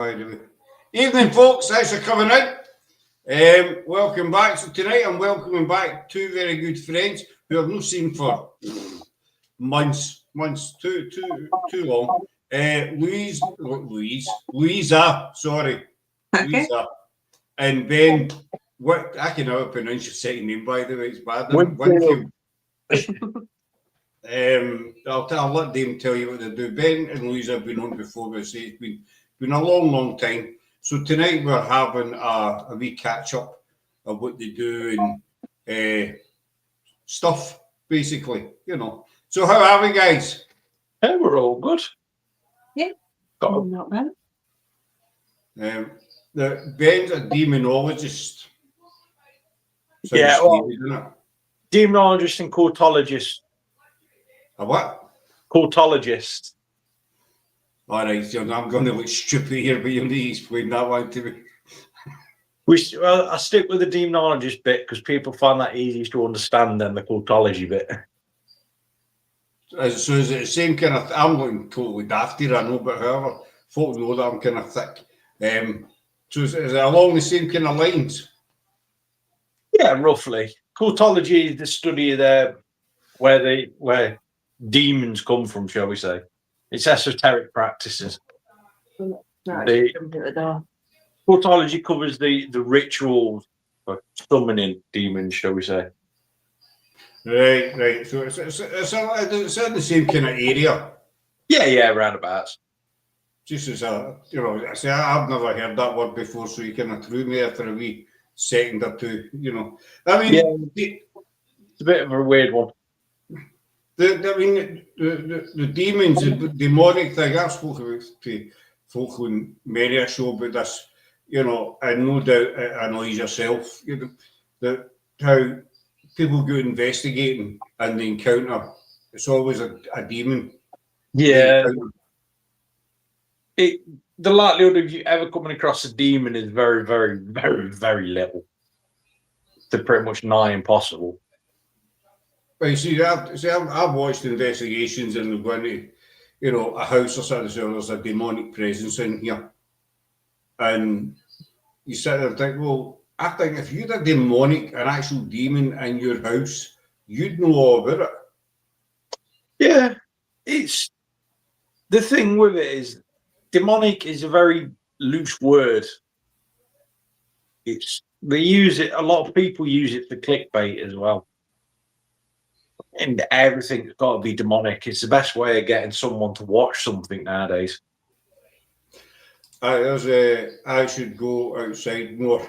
Evening, folks. Thanks for coming in. Welcome back. So tonight I'm welcoming back two very good friends who I've not seen for months, too long. Louisa, sorry, okay. Louisa and Ben. What I can never pronounce your second name, by the way. It's bad. Winfield. I'll let them tell you what they do. Ben and Louisa have been on before, but it's been a long time. So tonight we're having a wee catch up of what they do and stuff, basically, you know. So how are we, guys? Yeah, we're all good. Yeah, not bad. Ben's a demonologist. Sounds scary, isn't it? Demonologist and cultologist. A what? Cultologist. All right, I'm going to look stupid here, but you need to explain that one to me. I stick with the demonologist bit because people find that easiest to understand than the cultology bit. So is it the same kind of... I'm looking totally daft here, I know, but however, folk know that I'm kind of thick. So is it along the same kind of lines? Yeah, roughly. Cultology is the study of where demons come from, shall we say. It's esoteric practices. Cultology covers the rituals for summoning demons, shall we say. Right. So it's in the same kind of area. Yeah, roundabouts. Just as I've never heard that word before, so you kind of threw me after a wee second or two, you know. I mean, it's a bit of a weird one. The demons, the demonic thing, I've spoken to folk on many a show about this, you know, and no doubt it annoys yourself, you know, that how people go investigating and they encounter, it's always a demon. Yeah. The likelihood of you ever coming across a demon is very, very, very, very little. They're pretty much nigh impossible. Well, you see, I've watched investigations and they're going to, you know, a house or something, so there's a demonic presence in here. And you sit there and think, well, I think if you had a demonic, an actual demon in your house, you'd know all about it. Yeah. It's the thing with it is demonic is a very loose word. They use it, a lot of people use it for clickbait as well. And everything's got to be demonic. It's the best way of getting someone to watch something nowadays. I should go outside more.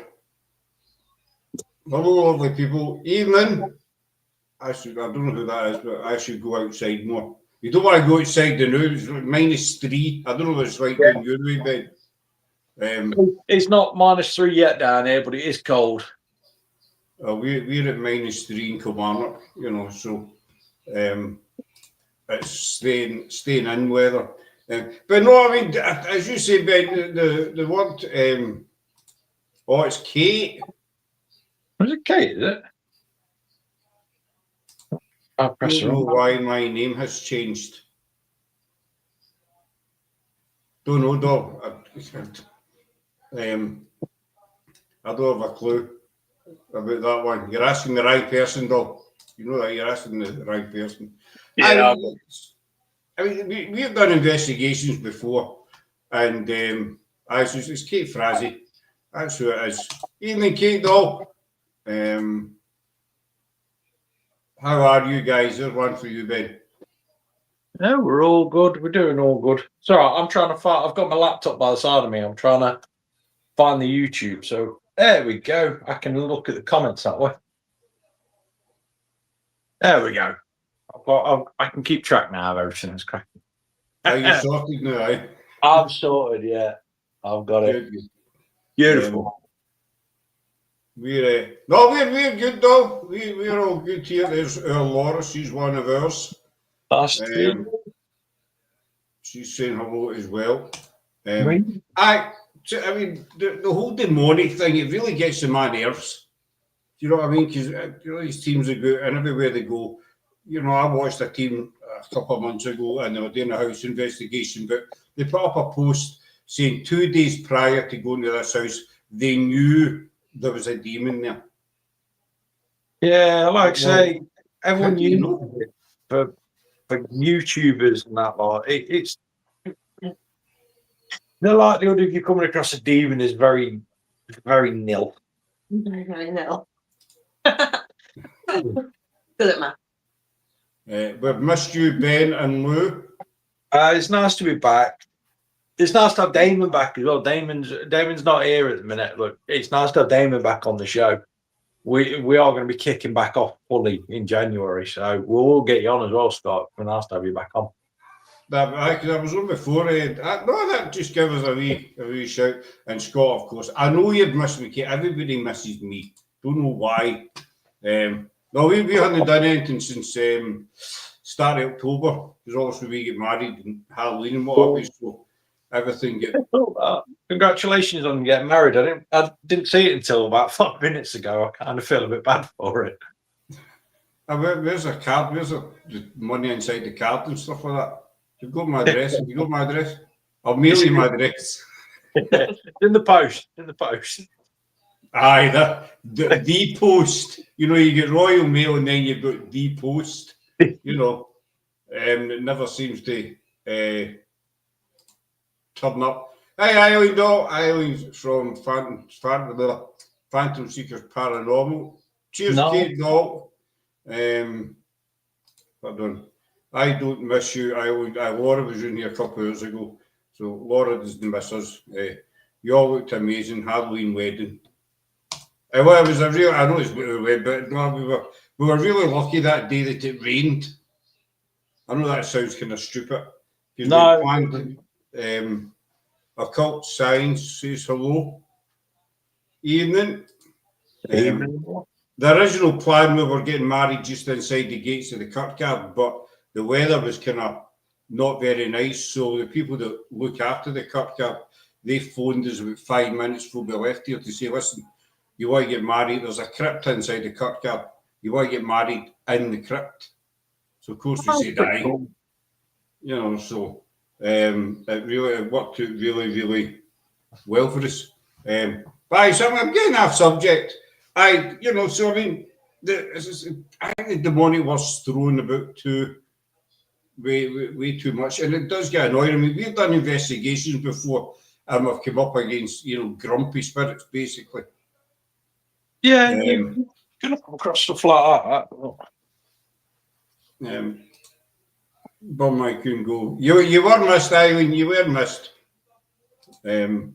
Hello, lovely people. Evening. I don't know who that is, but I should go outside more. You don't want to go outside the news. -3. I don't know what it's like down your way, Ben. It's not -3 yet down here, but it is cold. We're at -3 in Kilmarnock, you know, so it's staying in weather. But no, I mean, as you say, Ben, the word, it's Kate. Is it Kate, is it? I don't know why my name has changed. Don't know, dog. I don't have a clue about that one. You're asking the right person, dog. You know that you're asking the right person. Yeah. I mean, we've done investigations before, and it's Kate Frazee. That's who it is. Evening, Kate, dog. How are you guys? There's one for you, Ben. Yeah, we're all good. We're doing all good. So I'm trying to find. I've got my laptop by the side of me. I'm trying to find the YouTube. So there we go. I can look at the comments that way. There we go. I can keep track now of everything that's cracking. Are you sorted now? Eh? I'm sorted. Yeah, I've got it. Good. Beautiful. We're good though. We're all good here. There's our Laura. She's one of ours. She's saying hello as well. I mean, the whole demonic thing, it really gets on my nerves. Do you know what I mean? Because these teams are good, and everywhere they go, you know, I watched a team a couple of months ago, and they were doing a house investigation, but they put up a post saying 2 days prior to going to this house, they knew there was a demon there. Yeah, like I say, Well, everyone how do you uses know? it for YouTubers and that. Like, it's the likelihood of you coming across a demon is very, very nil. Very, very little. Good at math. We've missed you, Ben and Lou. It's nice to be back. It's nice to have Damon back as well. Damon's not here at the minute. Look, it's nice to have Damon back on the show. We are going to be kicking back off fully in January, so we'll get you on as well, Scott. It's nice to have you back on. I was on before. No, that just give us a wee shout. And Scott, of course, I know you've missed me, Kate. Everybody misses me. Don't know why. No, we haven't done anything since start of October, because obviously we get married and Halloween and what have you, so everything get. Congratulations on getting married. I didn't see it until about 5 minutes ago. I kind of feel a bit bad for it. Where's a card? Where's the money inside the card and stuff like that? You've got my address. Have you got my address? I'll mail you my address. In the post. In the post. Aye, the post. You know, you get Royal Mail and then you've got the post. You know, it never seems to turn up. Hey, Eileen from Phantom Seekers Paranormal. Cheers, No. Kate Doll. Pardon. I don't miss you. Laura was in here a couple of years ago, so Laura doesn't miss us. You all looked amazing. Halloween wedding. Well, it was a real. I know it's weird, but no, we were really lucky that day that it rained. I know that sounds kind of stupid. No. We planned, Occult Science says hello. Evening. The original plan, we were getting married just inside the gates of the Kirkyard, but the weather was kind of not very nice. So the people that look after the Kirkyard, they phoned us about 5 minutes before we left here to say, listen, you want to get married, there's a crypt inside the Kirkyard. You want to get married in the crypt. So of course we said aye. You know, so it worked out really, really well for us. But so I'm getting off subject. So I mean, I think the demonic was thrown about way too much, and it does get annoying. I mean, we've done investigations before, and we've come up against grumpy spirits, basically. Yeah, you're gonna come across stuff like that. But I couldn't go. You were missed, Eileen. You were missed. You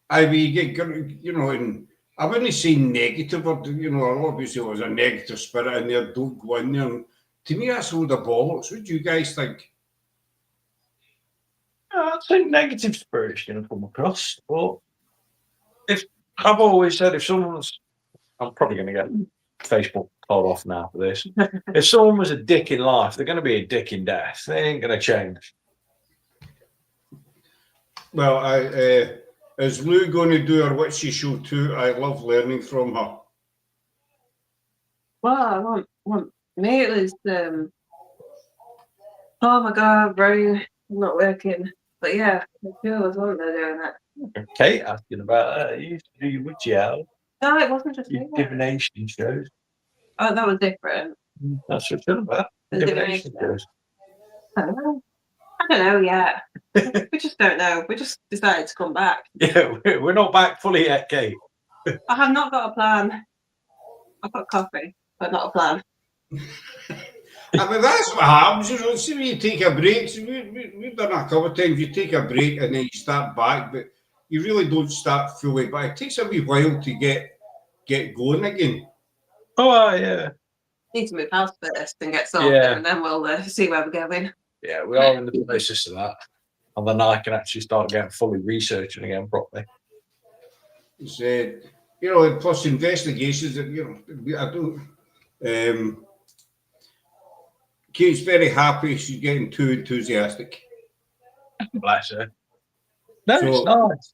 get, and I wouldn't say negative, or a lot of people say, there's a negative spirit in there, don't go in there. And to me, that's a load of bollocks. What do you guys think? I think negative spirits going to come across, but I've always said, I'm probably going to get Facebook called off now for this. If someone was a dick in life, they're going to be a dick in death. They ain't going to change. Well, is Lou going to do her witchy show too? I love learning from her. Well, I want me it was oh my god, brain not working. But yeah, the two of us weren't there doing that. Kate asking about that. You used to do your witchy hour. No, it wasn't just Your me. divination shows. Oh, that was different. That's what it's all about. The Divination shows. I don't know yet. We just don't know. We just decided to come back. Yeah, we're not back fully yet, Kate. I have not got a plan. I've got coffee, but not a plan. I mean, that's what happens. See when you take a break. So we've done a couple of times. You take a break and then you start back, but you really don't start fully back. It takes a wee while to get going again. Oh, yeah. Need to move house first and get sorted, and then we'll see where we're going. Yeah, we are in the process of that. And then I can actually start getting fully researching again properly. It's, and plus investigations, I don't. Kate's very happy. She's getting too enthusiastic. Bless her. No, it's nice.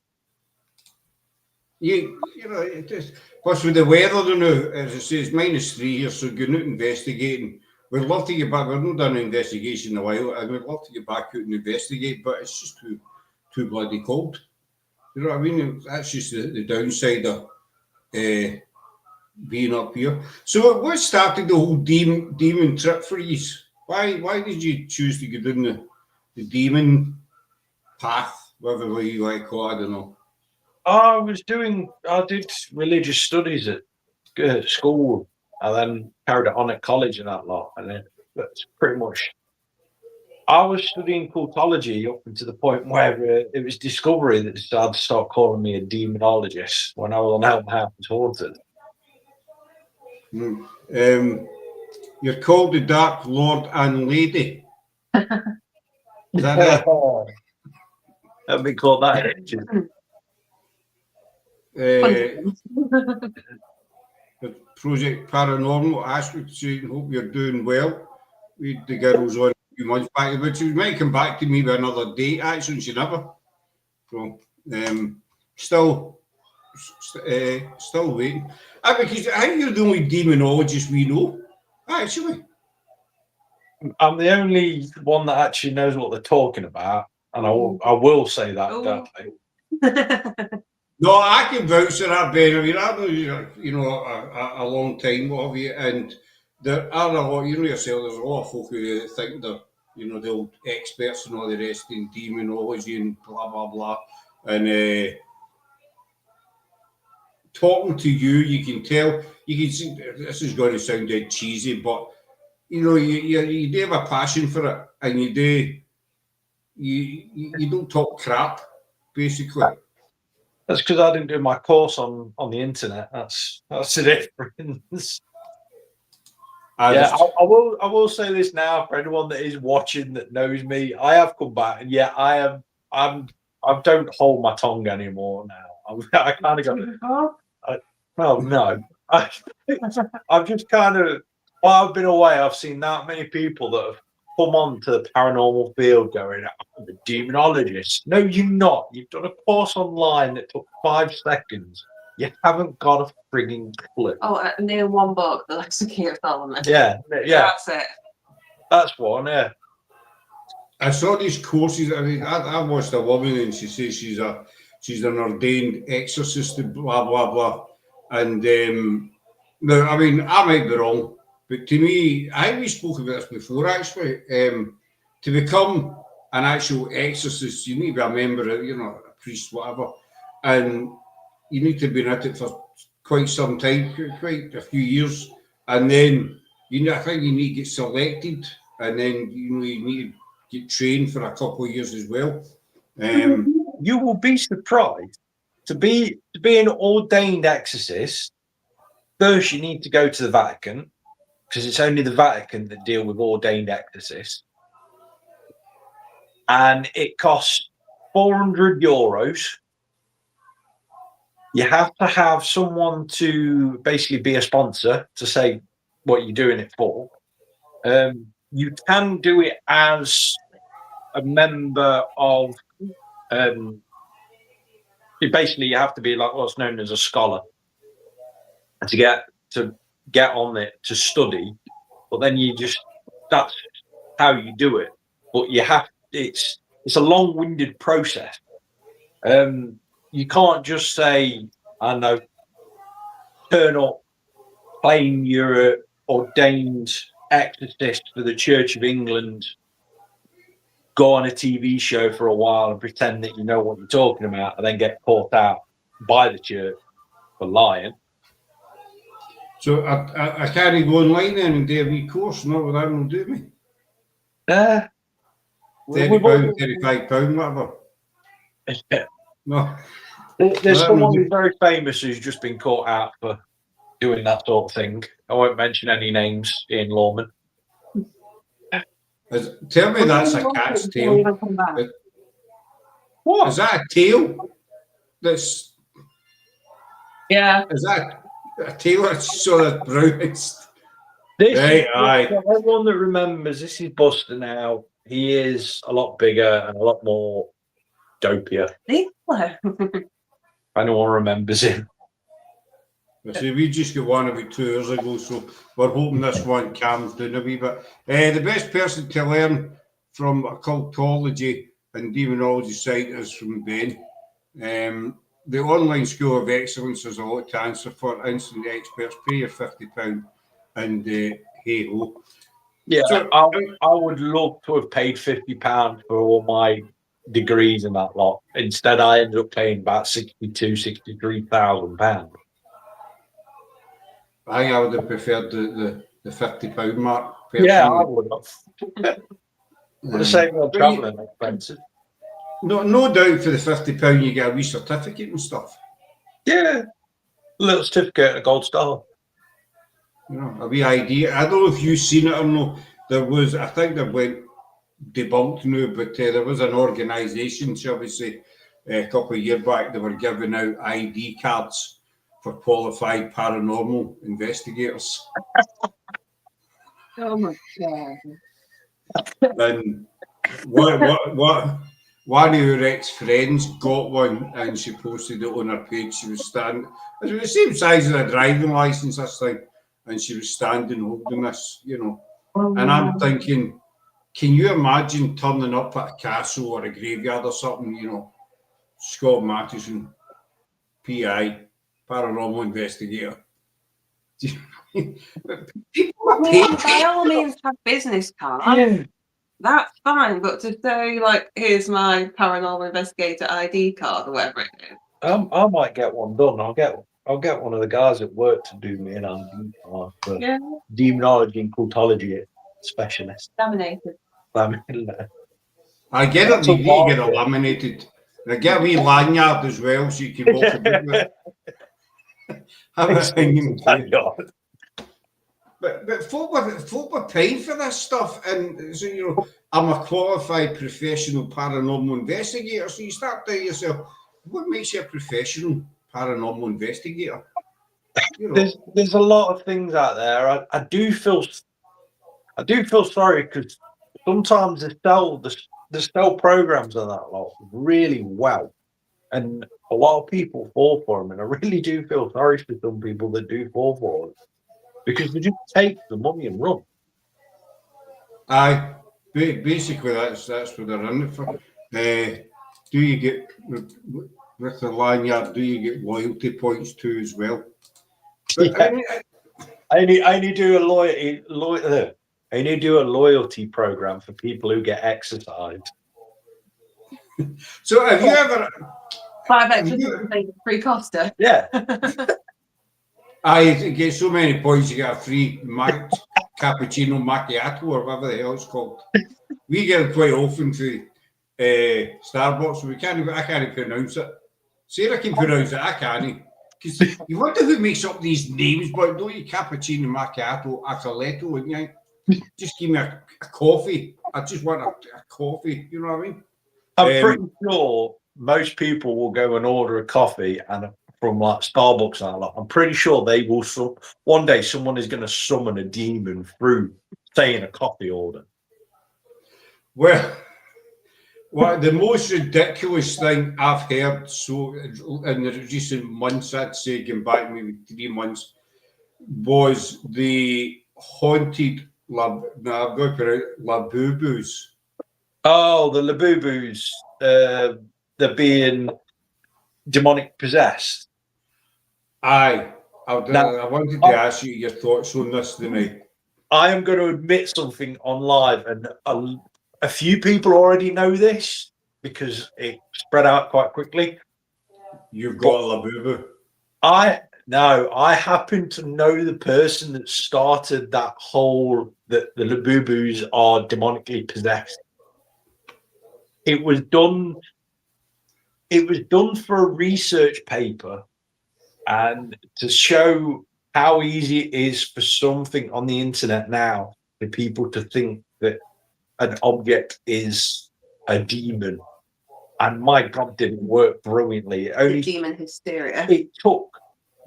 It just, plus with the weather now, as I say, it's -3 here, so going out investigating. We'd love to get back. We've not done an investigation in a while, and we'd love to get back out and investigate, but it's just too bloody cold. You know what I mean? That's just the downside of being up here. So what started the whole demon trip for you? Why did you choose to go down the demon path, whatever way you like to call it? I don't know. I did religious studies at school, and then carried it on at college and that lot. And then that's pretty much. I was studying cultology up until the point where it was Discovery that decided to start calling me a demonologist when I was on Helm Happens Haunted. You're called the Dark Lord and Lady. Is that it? I've been called that in ages. The Project Paranormal Ashford saying, hope you're doing well. We had the girls on a few months back, but she might come back to me with another date, actually, and she never. So, still waiting. Because I think you're the only demonologist we know, actually. I'm the only one that actually knows what they're talking about, and I will say that. No, I can vouch for that, Ben. I mean, I know you know a long time of you, and there are a lot. You know yourself. There's a lot of folk who think they're the old experts and all the rest in demonology and blah blah blah. And talking to you, you can tell. You can see this is going to sound dead cheesy, but you do have a passion for it, and you don't talk crap, basically. That's because I didn't do my course on the internet. That's the difference. I will say this now for anyone that is watching that knows me. I have come back, and I don't hold my tongue anymore now. I kind of go, no. I've just kind of, while I've been away, I've seen that many people that have come on to the paranormal field going, I'm a demonologist. No, you're not. You've done a course online that took 5 seconds. You haven't got a frigging clue. Oh, and then one book, The Lexicon of Solomon. Yeah. That's it. That's one, yeah. I saw these courses. I mean, I watched a woman and she says she's an ordained exorcist and blah, blah, blah. And now, I mean, I might be wrong, but to me, I think we spoke about this before, actually. To become an actual exorcist, you need to be a member of, a priest, whatever. And you need to be at it for quite some time, quite a few years. And then, I think you need to get selected. And then, you need to get trained for a couple of years as well. You will be surprised. To be an ordained exorcist, first you need to go to the Vatican, because it's only the Vatican that deal with ordained exorcists. And it costs €400. You have to have someone to basically be a sponsor to say what you're doing it for. You can do it as a member of basically you have to be like what's known as a scholar to get on it to study, but then that's how you do it. But it's a long-winded process. You can't just say, I know, turn up, claim you're ordained exorcist for the Church of England, go on a TV show for a while and pretend that you know what you're talking about, and then get caught out by the church for lying. So I can't go online then and do a wee course, not what I'm do me. £30, £35, whatever. No. There's someone who's very famous who's just been caught out for doing that sort of thing. I won't mention any names, Ian Lawman. Tell me that's a cat's tail. What? Is that a tail? Yeah. Is that a tail that's sort of browest? Aye. Everyone that remembers, this is Buster now. He is a lot bigger and a lot more dopier. Anyone remembers him. See, we just got one about 2 years ago, so we're hoping this one calms down a wee bit. The best person to learn from occultology and demonology site is from Ben. The online school of excellence has a lot to answer for. Instant experts, pay your £50 and hey ho. Yeah, So, I would love to have paid £50 for all my degrees and that lot. Instead, I ended up paying about £63,000. I would have preferred the £50 mark. Yeah, I Personally. would have. Would have saved on But travelling expenses. no doubt for the £50 you get a wee certificate and stuff. Yeah, a little certificate and a gold star. You know, a wee idea. I don't know if you've seen it or no. There was, I think they went debunked now, but there was an organisation, shall we say, a couple of years back, they were giving out ID cards for qualified paranormal investigators. Oh my god. And what one of her ex-friends got one and she posted it on her page. She was standing, it was the same size as a driving licence, this thing, and she was standing holding this, you know. And I'm thinking, can you imagine turning up at a castle or a graveyard or something, you know, Scott Mattison, PI, paranormal investigator. People I are mean, paid. by all means, have business cards. Yeah. That's fine, but to say like, here's my paranormal investigator ID card or whatever it is. I might get one done. I'll get one of the guys at work to do me an ID card for Yeah, demonology and cultology specialist. laminated. I get it, you need to get it laminated. And I get a wee lanyard as well so you can walk about with it. Have it hanging too. But folk were paying for this stuff, and so you know, I'm a qualified professional paranormal investigator. So you start thinking to yourself, what makes you a professional paranormal investigator? You know, There's a lot of things out there. I do feel sorry because sometimes they sell programs on that lot really well, and a lot of people fall for them. And I really do feel sorry for some people that do fall for it because they just take the money and run. aye. Basically, that's what they're in it for. Do you get with the lanyard? Do you get loyalty points too as well? But Yeah. I only do a loyalty program for people who get exercised. So have you ever? 5 extra free Costa. Yeah. I get so many points, you get a free cappuccino macchiato or whatever the hell it's called. We get it quite often to Starbucks. I can't pronounce it. Sarah can pronounce it. I can't. Because you wonder who makes up these names, but don't you cappuccino macchiato acaleto, wouldn't you? Just give me a coffee. I just want a coffee. You know what I mean? I'm pretty sure most people will go and order a coffee and from like Starbucks and a lot. I'm pretty sure they will. One day, someone is going to summon a demon through saying a coffee order. Well, the most ridiculous thing I've heard in the recent months, I'd say, going back maybe 3 months, was the haunted Labubus. Oh, the Labubus, they're being demonic possessed. Aye. I wanted to ask you your thoughts on this tonight. I am going to admit something on live, and a few people already know this because it spread out quite quickly. You've got a Labubu. I happen to know the person that started that whole that the Labubus are demonically possessed. It was done for a research paper and to show how easy it is for something on the internet now for people to think that an object is a demon. And my God, did it work brilliantly. Demon hysteria. It took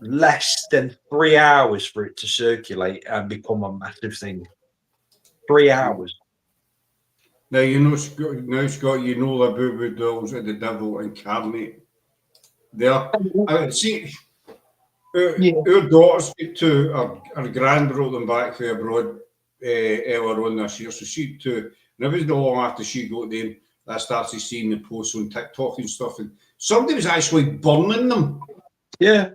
less than 3 hours for it to circulate and become a massive thing. 3 hours. Now, you know, Scott, Labubu dolls are the devil incarnate. See, our daughter speak to her grand brought them back from abroad earlier on this year, so she too, and it wasn't long after she got them, I started seeing the posts on TikTok and stuff, and somebody was actually burning them. Yeah.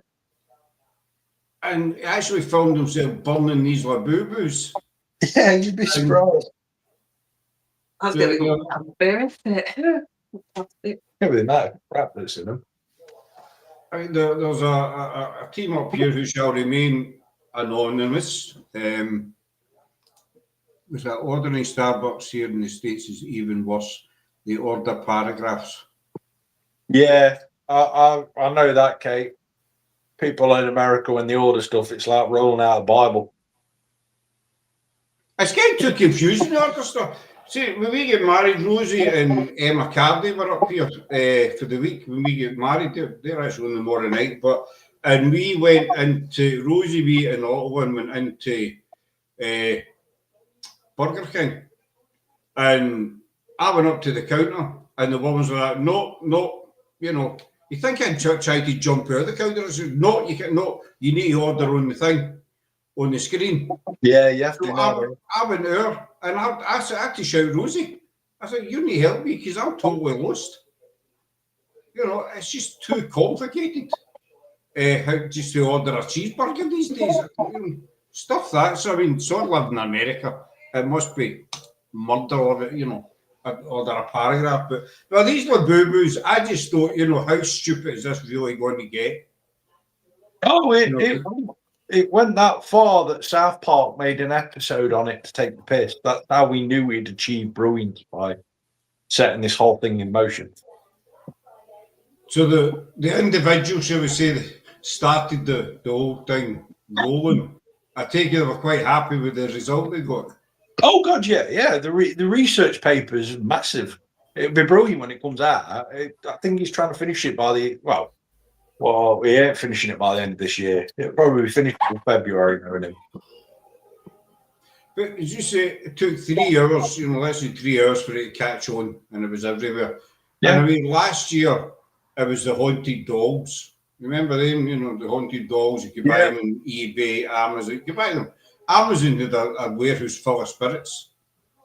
And he actually filmed himself burning these Labubus. Yeah, you'd be surprised. I was going to go beer, isn't it? Everything that crap that's in them. I mean, there's a team up here who shall remain anonymous. Was that ordering Starbucks here in the States is even worse. They order paragraphs. Yeah, I know that, Kate. People in America, when they order stuff, it's like rolling out a Bible. It's getting too confusing, the order stuff. See, when we get married, Rosie and Emma Cardy were up here for the week. When we get married, they're actually on the morning night. And we went into, Rosie, we and Ottawa went into Burger King. And I went up to the counter, and the woman's like, no, you know, you think I'd try to jump out of the counter? I said, no, you can't, no, you need to order on the thing, on the screen. Yeah, you have to So know. I went there, and I had to shout Rosie. I said, you need to help me, because I'm totally lost. You know, it's just too complicated. How just to order a cheeseburger these days. Stuff that. So, I mean, sort of living in America, it must be murder or, you know, order a paragraph. But well, these were boo-boos. I just thought, you know, how stupid is this really going to get? Oh, it went that far that South Park made an episode on it to take the piss. That's how we knew we'd achieved brilliance, by setting this whole thing in motion. So the individual, shall we say, that started the whole thing rolling. I take it they were quite happy with the result they got. Oh God, yeah. The research paper is massive. It'll be brilliant when it comes out. I think he's trying to finish it by the well, he ain't finishing it by the end of this year. It'll probably be finished in February, knowing him. But as you say, it took 3 hours, you know, less than 3 hours for it to catch on, and it was everywhere. Yeah. And I mean, last year it was the haunted dogs. Remember them? You know, the haunted dogs. You could buy them on eBay, Amazon. You could buy them. Amazon had a warehouse full of spirits,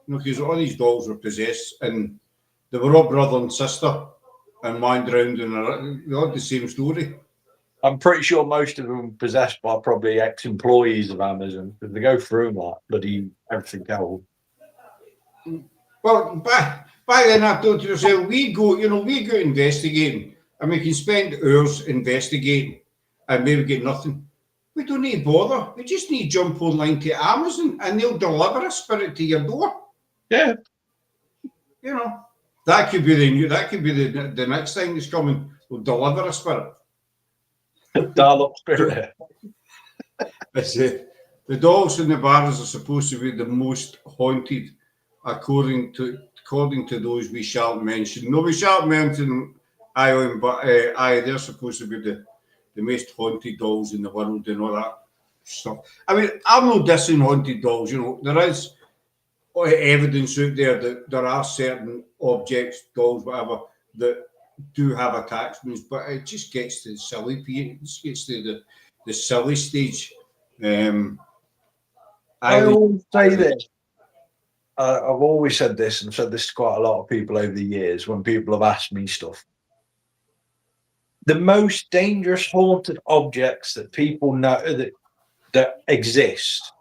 you know, because all these dogs were possessed, and they were all brother and sister, and wandered around, and they all had the same story. I'm pretty sure most of them are possessed by probably ex-employees of Amazon, because they go through like bloody everything else. Well, back then I thought to myself, we go investigating, and we can spend hours investigating and maybe get nothing. We don't need to bother. We just need to jump online to Amazon, and they'll deliver a spirit to your door. Yeah. You know, that could be the next thing that's coming. We'll deliver a spirit. Dial-up spirit. That's it. The dogs in the bars are supposed to be the most haunted, according to those we shan't mention. No, we shan't mention Ireland, but they're supposed to be the most haunted dolls in the world and all that stuff. I mean, I'm not dissing haunted dolls. You know, there is evidence out there that there are certain objects, dolls, whatever, that do have attachments, but it just gets to the silly. It just gets to the silly stage. I always say this. I've always said this, and I've said this to quite a lot of people over the years when people have asked me stuff. The most dangerous haunted objects that people know that exist,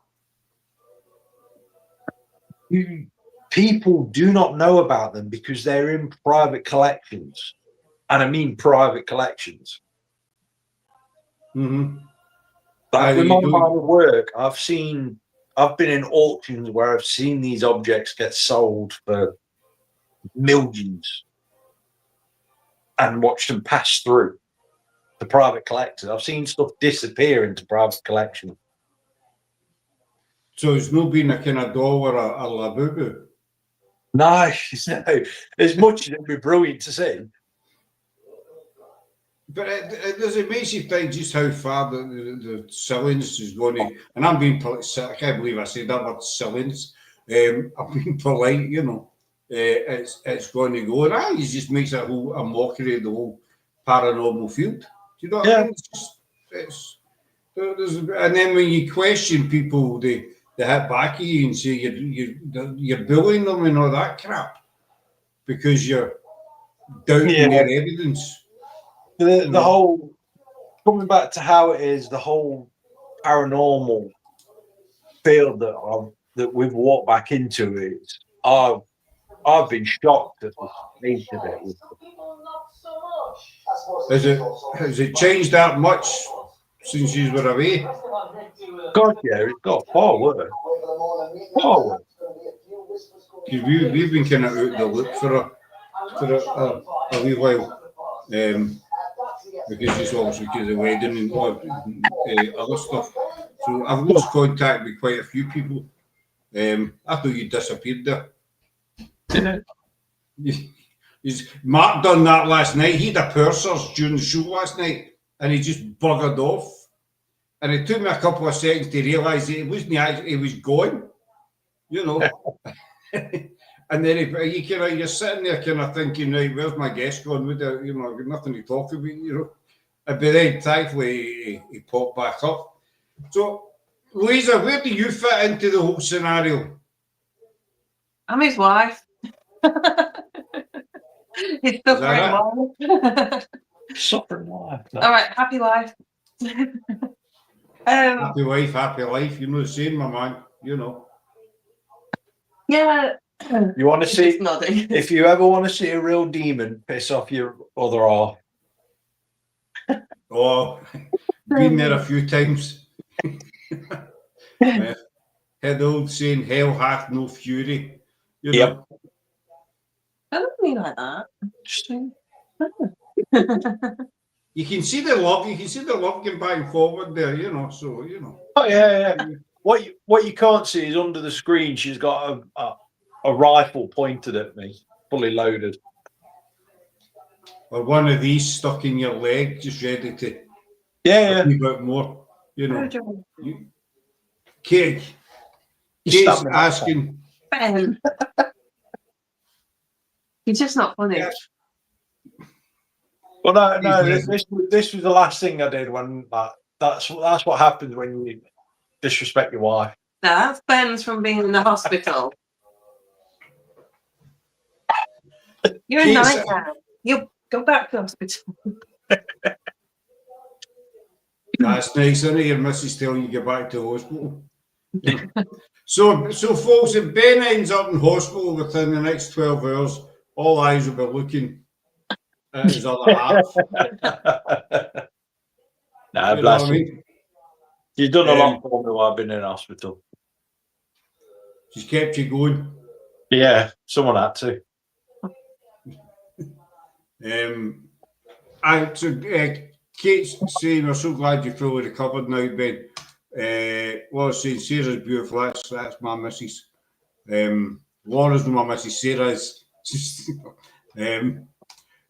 people do not know about them because they're in private collections. And I mean private collections. Mm-hmm. Like with my line of work, I've been in auctions where I've seen these objects get sold for millions and watched them pass through the private collectors. I've seen stuff disappear into private collection. So it's not been a kind of doll or a labubu? No, as much as it'd be brilliant to see. But it makes you think just how far the silliness is going to, and I'm being polite, I can't believe I said that word, silliness. I'm being polite, you know. It's going to go, and it just makes a mockery of the whole paranormal field. Do you know what I mean? And then when you question people, they hit back at you and say you're bullying them and all that crap. because you're doubting their evidence. The whole, coming back to how it is, the whole paranormal field that we've walked back into is, I've been shocked at the speed of it. Has it changed that much since you were away? God, yeah, it's got far worse. Far worse. We've been kind of out the loop for a wee while, because it's obviously because of the wedding and other stuff. So I've lost contact with quite a few people. I thought you disappeared there. Mark done that last night. He had a pursers during the show last night, and he just buggered off. And it took me a couple of seconds to realise that it wasn't actually, he was gone, you know. And then you're sitting there kind of thinking, right, where's my guest gone? I've got nothing to talk about, you know. But then thankfully he popped back up. So, Louisa, where do you fit into the whole scenario? I'm his wife. His suffering wife. Suffering wife. All right, happy wife. Happy wife, happy life. You know the saying, my man. You know. Yeah. You want to see? Nodding. If you ever want to see a real demon piss off your other half. Oh, been there a few times. Had the old saying, hell hath no fury. You know. I don't mean like that. Interesting. You can see the love. You can see the love going back and forward there. You know. So you know. Oh yeah. What you can't see is under the screen. She's got a rifle pointed at me, fully loaded. Or one of these stuck in your leg, just ready to. Yeah. A wee bit more. You know. Kate's asking. Ben. You're just not funny. Yeah. Well, no. This was the last thing I did when that's what happens when you disrespect your wife. No, that's Ben's from being in the hospital. You're a nightmare. You'll go back to the hospital. That's nice, isn't it? Your missus telling you to get back to the hospital. So folks, if Ben ends up in hospital within the next 12 hours, all eyes will be looking at his other half. Nah, You bless know what I mean? You've done a lot for me while I've been in hospital. She's kept you going. Yeah, someone had to. Kate's saying, we're so glad you're fully recovered now, Ben. Well, I was saying, Sarah's beautiful. That's my missus. Laura's not my missus. Sarah's.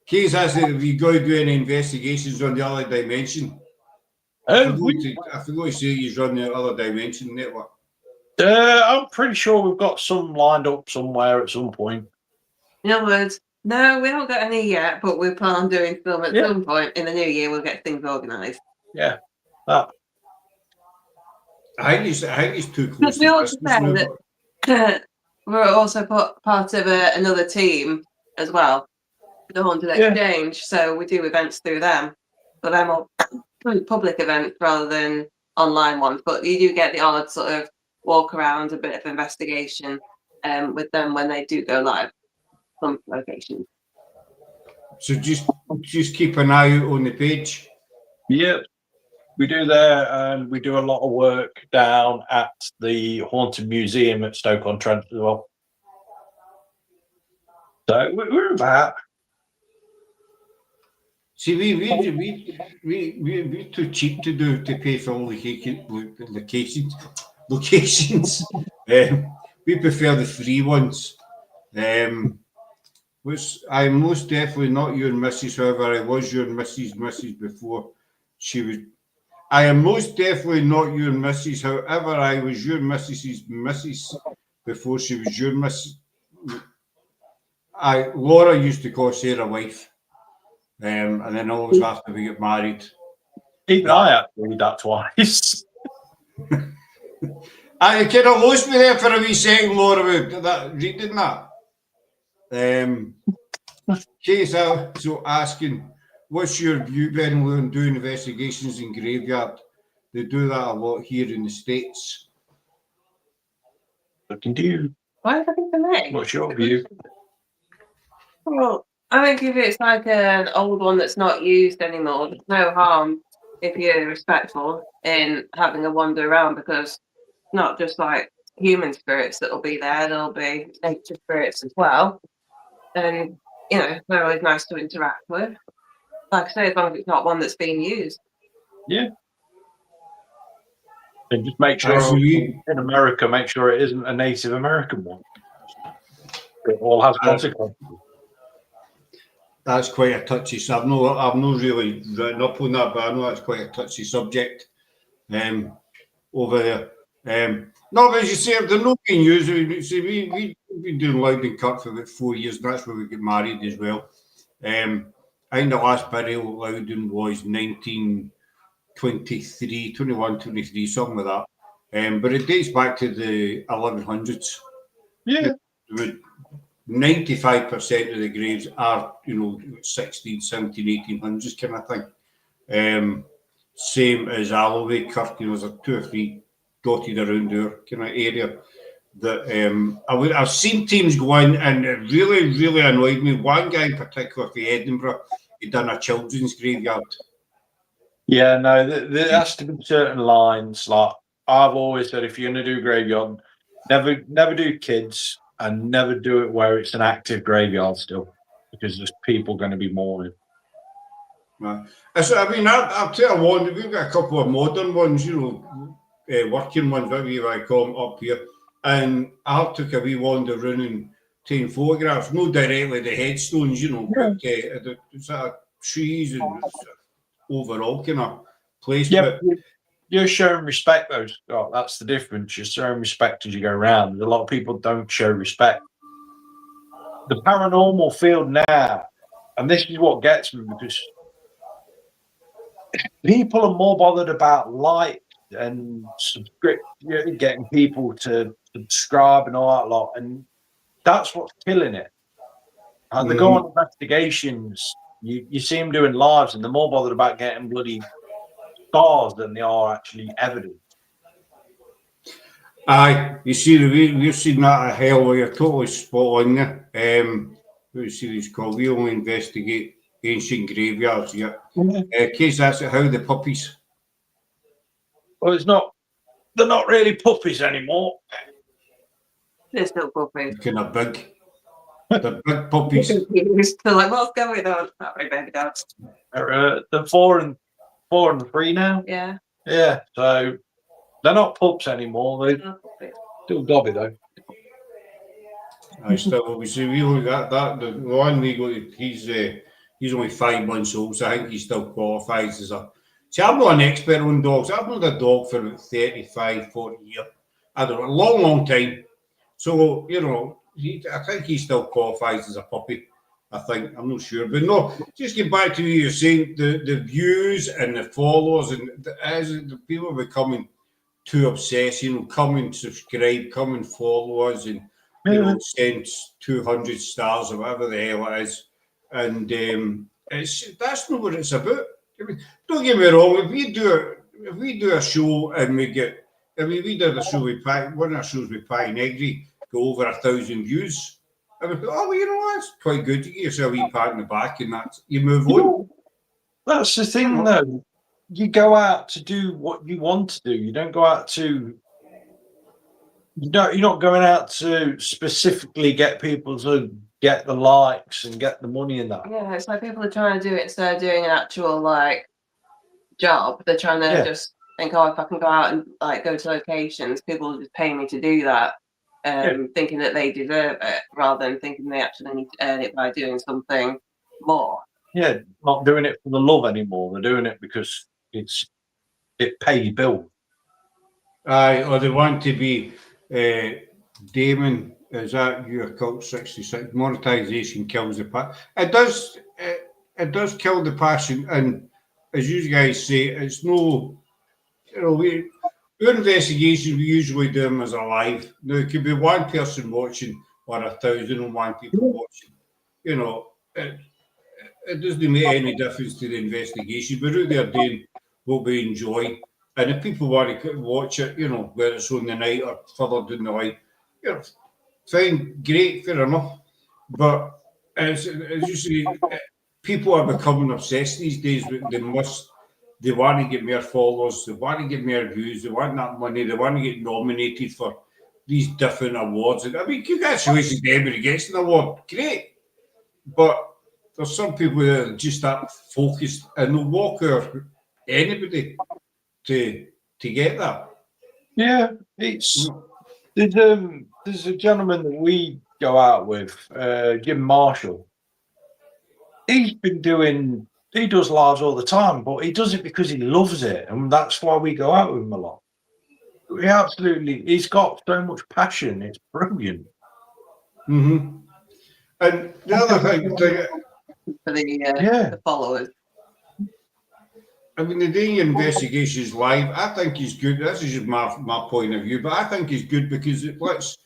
Kate's asking if you got to do any investigations on the other dimension. I forgot to say you run the other dimension network. I'm pretty sure we've got some lined up somewhere at some point. In other words, no, we haven't got any yet, but we plan on doing some at some point in the new year. We'll get things organised. Yeah. I think it's too close. Because we also said that we're also part of another team as well, the Haunted Exchange. So we do events through them, but they're more public events rather than online ones. But you do get the odd sort of walk around, a bit of investigation with them when they do go live from locations. So just keep an eye out on the page. Yeah, we do there, and we do a lot of work down at the Haunted Museum at Stoke-on-Trent as well. So we're about. See, we're too cheap to pay for locations. We prefer the free ones. Which I'm most definitely not your missus, however, I was your missus before she was. I am most definitely not your missus, however, I was your missus's missus before she was your missus. Laura used to call Sarah wife, and then always after we get married. Even I had to read that twice. I kind of lost me there for a wee second, Laura, with that reading that. Case so asking, what's your view, Ben, on doing investigations in graveyard? They do that a lot here in the States. Looking to you. Why are they looking for me? What's your view? Well, I think if it's like an old one that's not used anymore, there's no harm if you're respectful in having a wander around, because it's not just like human spirits that'll be there, there'll be nature spirits as well. And, you know, they're always nice to interact with. Like I say, as long as it's not one that's being used. Yeah. And just make sure Actually, in America, make sure it isn't a Native American one. It all has consequences. that's quite a touchy. So I've not really written up on that, but I know that's quite a touchy subject over there. No, but as you say, they're not being used. See, we've been doing Loudon Cut for about 4 years, and that's where we get married as well. I think the last burial at Loudon was 1923, 21, 23, something like that. But it dates back to the 1100s. Yeah. 95% of the graves are, 16, 17, 1800s kind of thing. Same as Alloway, Kirk, there's a 2 or 3 dotted around there kind of area. That I've seen teams go in, and it really, really annoyed me. One guy in particular for Edinburgh, he'd done a children's graveyard. Yeah, no, there has to be certain lines. Like I've always said, if you're going to do graveyard, never do kids, and never do it where it's an active graveyard still, because there's people going to be mourning. Right. So, I mean, I'll tell you one, we've got a couple of modern ones, working ones, whatever you want to call them, up here. And I took a wee wander around and taking photographs, not directly the headstones, but the sort of trees and overall kind of place. Yeah, but you're showing respect, though, Scott. That's the difference. You're showing respect as you go around. A lot of people don't show respect. The paranormal field now, and this is what gets me, because people are more bothered about likes and getting people to subscribe and all that lot, and that's what's killing it. And they go on investigations. You see them doing lives, and they're more bothered about getting bloody stars than they are actually evidence. Aye, you see, we've seen that at hell where you're totally spot on there. What the series called? We only investigate ancient graveyards. Yeah. Case that's how the puppies. Well, they're not really puppies anymore. They're still puppies. Kind of big. They're big puppies. They're like, what's going on? Not very baby dogs. They're 4 and 3 now. Yeah. Yeah, so they're not pups anymore. They're still dobby though. I still, we see, we only got that. The one we got, he's only 5 months old, so I think he still qualifies as a. See, I'm not an expert on dogs. I've known a dog for about 35, 40 years. I don't know, a long, long time. So, I think he still qualifies as a puppy. I think, I'm not sure. But no, just get back to what you're saying, the views and the followers, and as the people are becoming too obsessed, come and subscribe, come and follow us, and send 200 stars or whatever the hell it is. And that's not what it's about. I mean, don't get me wrong, if we do a show and we did a show with one of our shows with Pie Negri, go over 1,000 views. I would go, that's quite good. You get yourself a wee pat in the back, and you move on. That's the thing, though. You go out to do what you want to do. You don't go out to. You're not going out to specifically get people to get the likes and get the money in that. Yeah, it's like people are trying to do it instead of doing an actual job. They're trying to just think, if I can go out and go to locations, people will just pay me to do that. Thinking that they deserve it, rather than thinking they actually need to earn it by doing something more. Yeah, not doing it for the love anymore. They're doing it because it pays bills. Aye, or they want to be Damon. Is that your cult 66? Monetization kills the passion. It does kill the passion, and as you guys say, it's no. Our investigations, we usually do them as a live. Now, it could be one person watching, or 1,001 people watching. You know, it doesn't make any difference to the investigation. We're out there doing what we enjoy. And if people want to watch it, you know, whether it's on the night or further down the line, you know, fine, great, fair enough. But as you say, people are becoming obsessed these days. They want to get more followers, they want to get more views, they want that money, they want to get nominated for these different awards. I mean, congratulations to everybody gets an award, great. But there's some people that are just that focused and they'll walk over anybody to get that. Yeah, it's there's a gentleman that we go out with, Jim Marshall. He does lives all the time, but he does it because he loves it, and that's why we go out with him a lot. He's got so much passion. It's brilliant. Mm-hmm. And the other thing, for the followers. I mean, the doing investigations live, I think is good. This is just my point of view, but I think it's good because it lets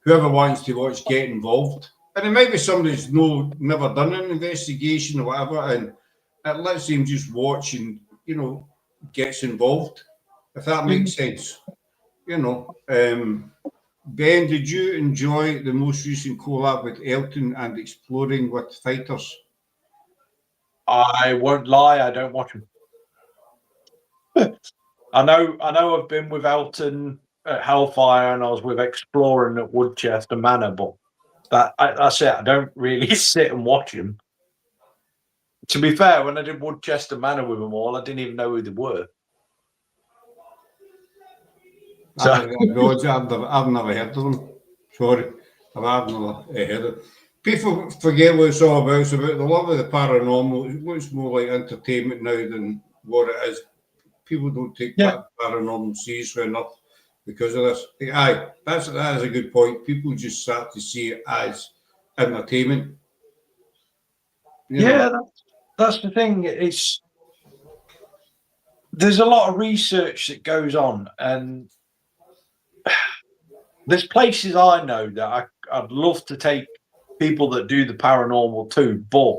whoever wants to watch get involved. And it might be somebody who's never done an investigation or whatever, and it lets them just watch and, you know, gets involved, if that makes sense. You know, Ben, did you enjoy the most recent collab with Elton and Exploring with Fighters? I won't lie, I don't watch them. I know I've been with Elton at Hellfire and I was with Exploring at Woodchester Manor, but that's it. I don't really sit and watch them. To be fair, when I did Woodchester Manor with them all, I didn't even know who they were. So I've never heard of them. Sorry, I've never heard of them. People forget what it's all about. It's about the love of the paranormal. It looks more like entertainment now than what it is. People don't take paranormal seriously enough because of this. Aye, that is a good point. People just start to see it as entertainment. That's the thing. There's a lot of research that goes on, and there's places I know that I'd love to take people that do the paranormal too, but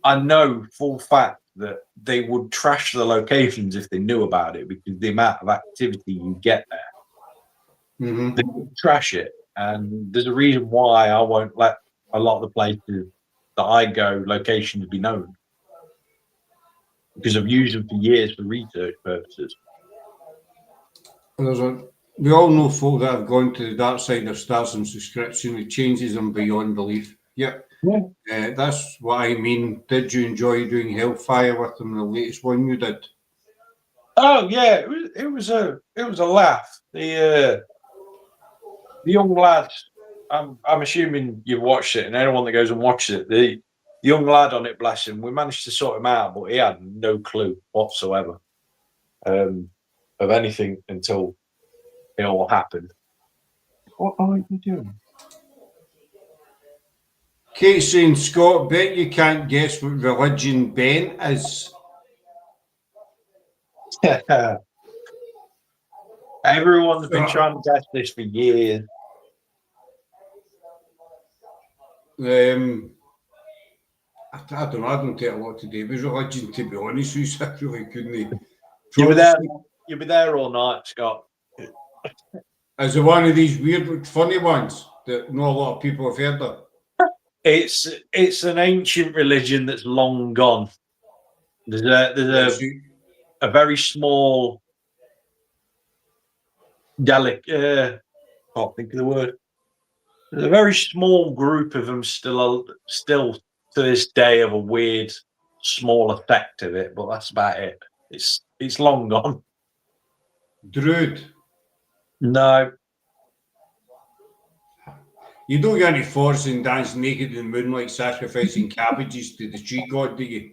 I know full fact that they would trash the locations if they knew about it because the amount of activity you get there. Mm-hmm. They would trash it, and there's a reason why I won't let a lot of the places that I go locations be known because I've used them for years for research purposes. We all know folk that have gone to the dark side of stars and subscription. It changes them beyond belief. Yep. Yeah. That's what I mean. Did you enjoy doing Hellfire with them, the latest one you did? Oh yeah, it was a laugh. The young lad, I'm assuming you've watched it, and anyone that goes and watches it, the young lad on it, bless him, we managed to sort him out, but he had no clue whatsoever of anything until it all happened. What are you doing? Kate saying, Scott, bet you can't guess what religion Ben is. Everyone's been trying to guess this for years. I don't know. I don't take a lot to do with religion, to be honest with you. I really couldn't. You'll be there all night, Scott. Is it one of these weird, funny ones that not a lot of people have heard of? It's an ancient religion that's long gone. There's a very small, delicate. Can't think of the word. There's a very small group of them still to this day of a weird, small effect of it, but that's about it. It's long gone. Druid. No. You don't get any forest and dance naked in the moonlight sacrificing cabbages to the tree god, do you?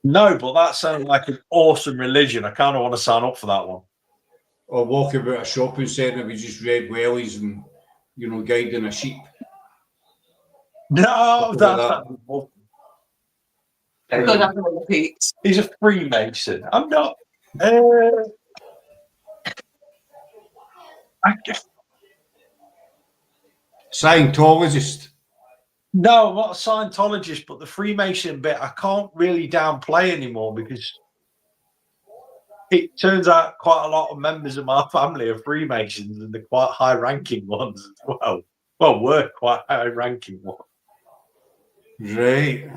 No, but that sounds like an awesome religion. I kind of want to sign up for that one. Or walk about a shopping centre with just red wellies and, you know, guiding a sheep. No, that's he's a Freemason. I'm not. Scientologist. No, I'm not a Scientologist, but the Freemason bit I can't really downplay anymore because it turns out quite a lot of members of my family are Freemasons and they're quite high-ranking ones as well. Well, we're quite high-ranking ones. Right.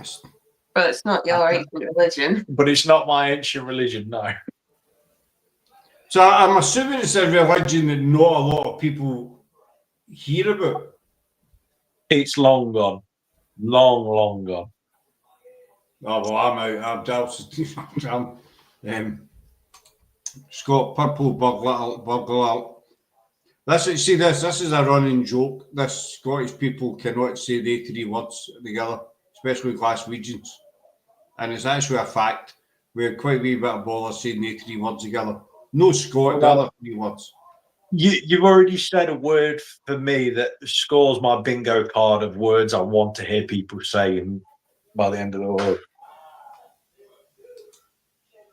But it's not your ancient religion. But it's not my ancient religion, no. So I'm assuming it's a religion that not a lot of people hear about. It's long gone. Long gone. Oh, well, I'm out. I'm Scott Purple Burglar. This is a running joke. This Scottish people cannot say the 3 words together, especially Glaswegians. And it's actually a fact. We're quite a wee bit of bother saying the 3 words together. No Scott, the other 3 words. You've already said a word for me that scores my bingo card of words I want to hear people saying by the end of the word.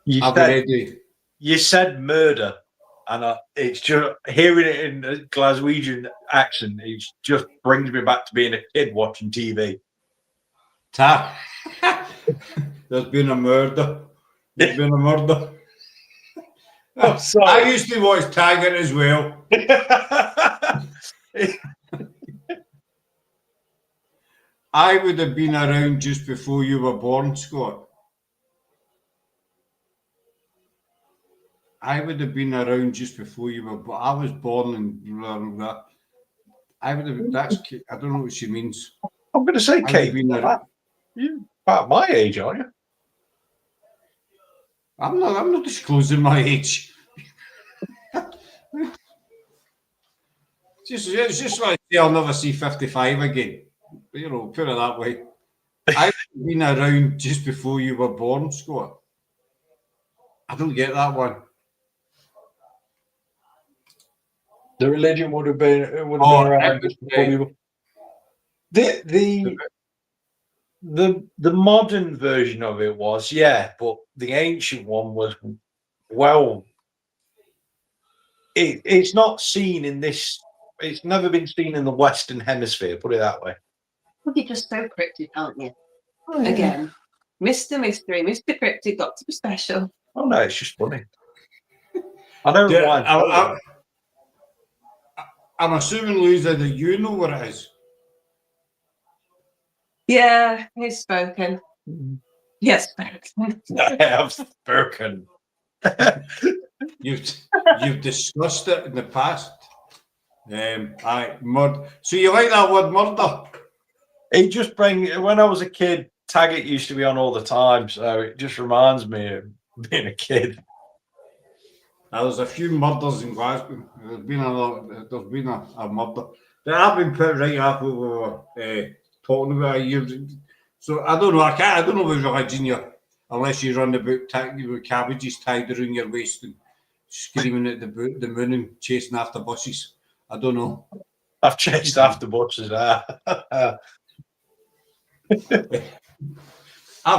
You said murder, and it's just hearing it in a Glaswegian accent. It just brings me back to being a kid watching TV. There's been a murder. There's been a murder. Oh, sorry. I used to watch Taggart as well. I would have been around just before you were born, Scott. I would have been around just before you were born. I was born in blah, blah, blah. I would have. I don't know what she means. I'm going to say, Kate, you're about my age, aren't you? I'm not disclosing my age. It's just like I'll never see 55 again. You know, put it that way. I've been around just before you were born, Scott. I don't get that one. The religion would have been around just before you were. The modern version of it was, yeah, but the ancient one was, well, it's not seen in this. It's never been seen in the Western Hemisphere. Put it that way. You're just so cryptic, aren't you? Oh, yeah. Again, Mr. Mystery, Mr. Cryptic, got to be special. Oh no, it's just funny. I don't mind. I'm assuming, Louisa, that you know what it is. Yeah, he's spoken. Yes, spoken. I have spoken. You've discussed it in the past. So you like that word murder? It just brings. When I was a kid, Taggart used to be on all the time, so it just reminds me of being a kid. There's a few murders in Glasgow. There's been a murder. That have been put right after we were talking about it. So I don't know. I don't know what religion you're, unless you run about with cabbages tied around your waist and screaming at the moon and chasing after buses. I don't know. I've chased after buses. I've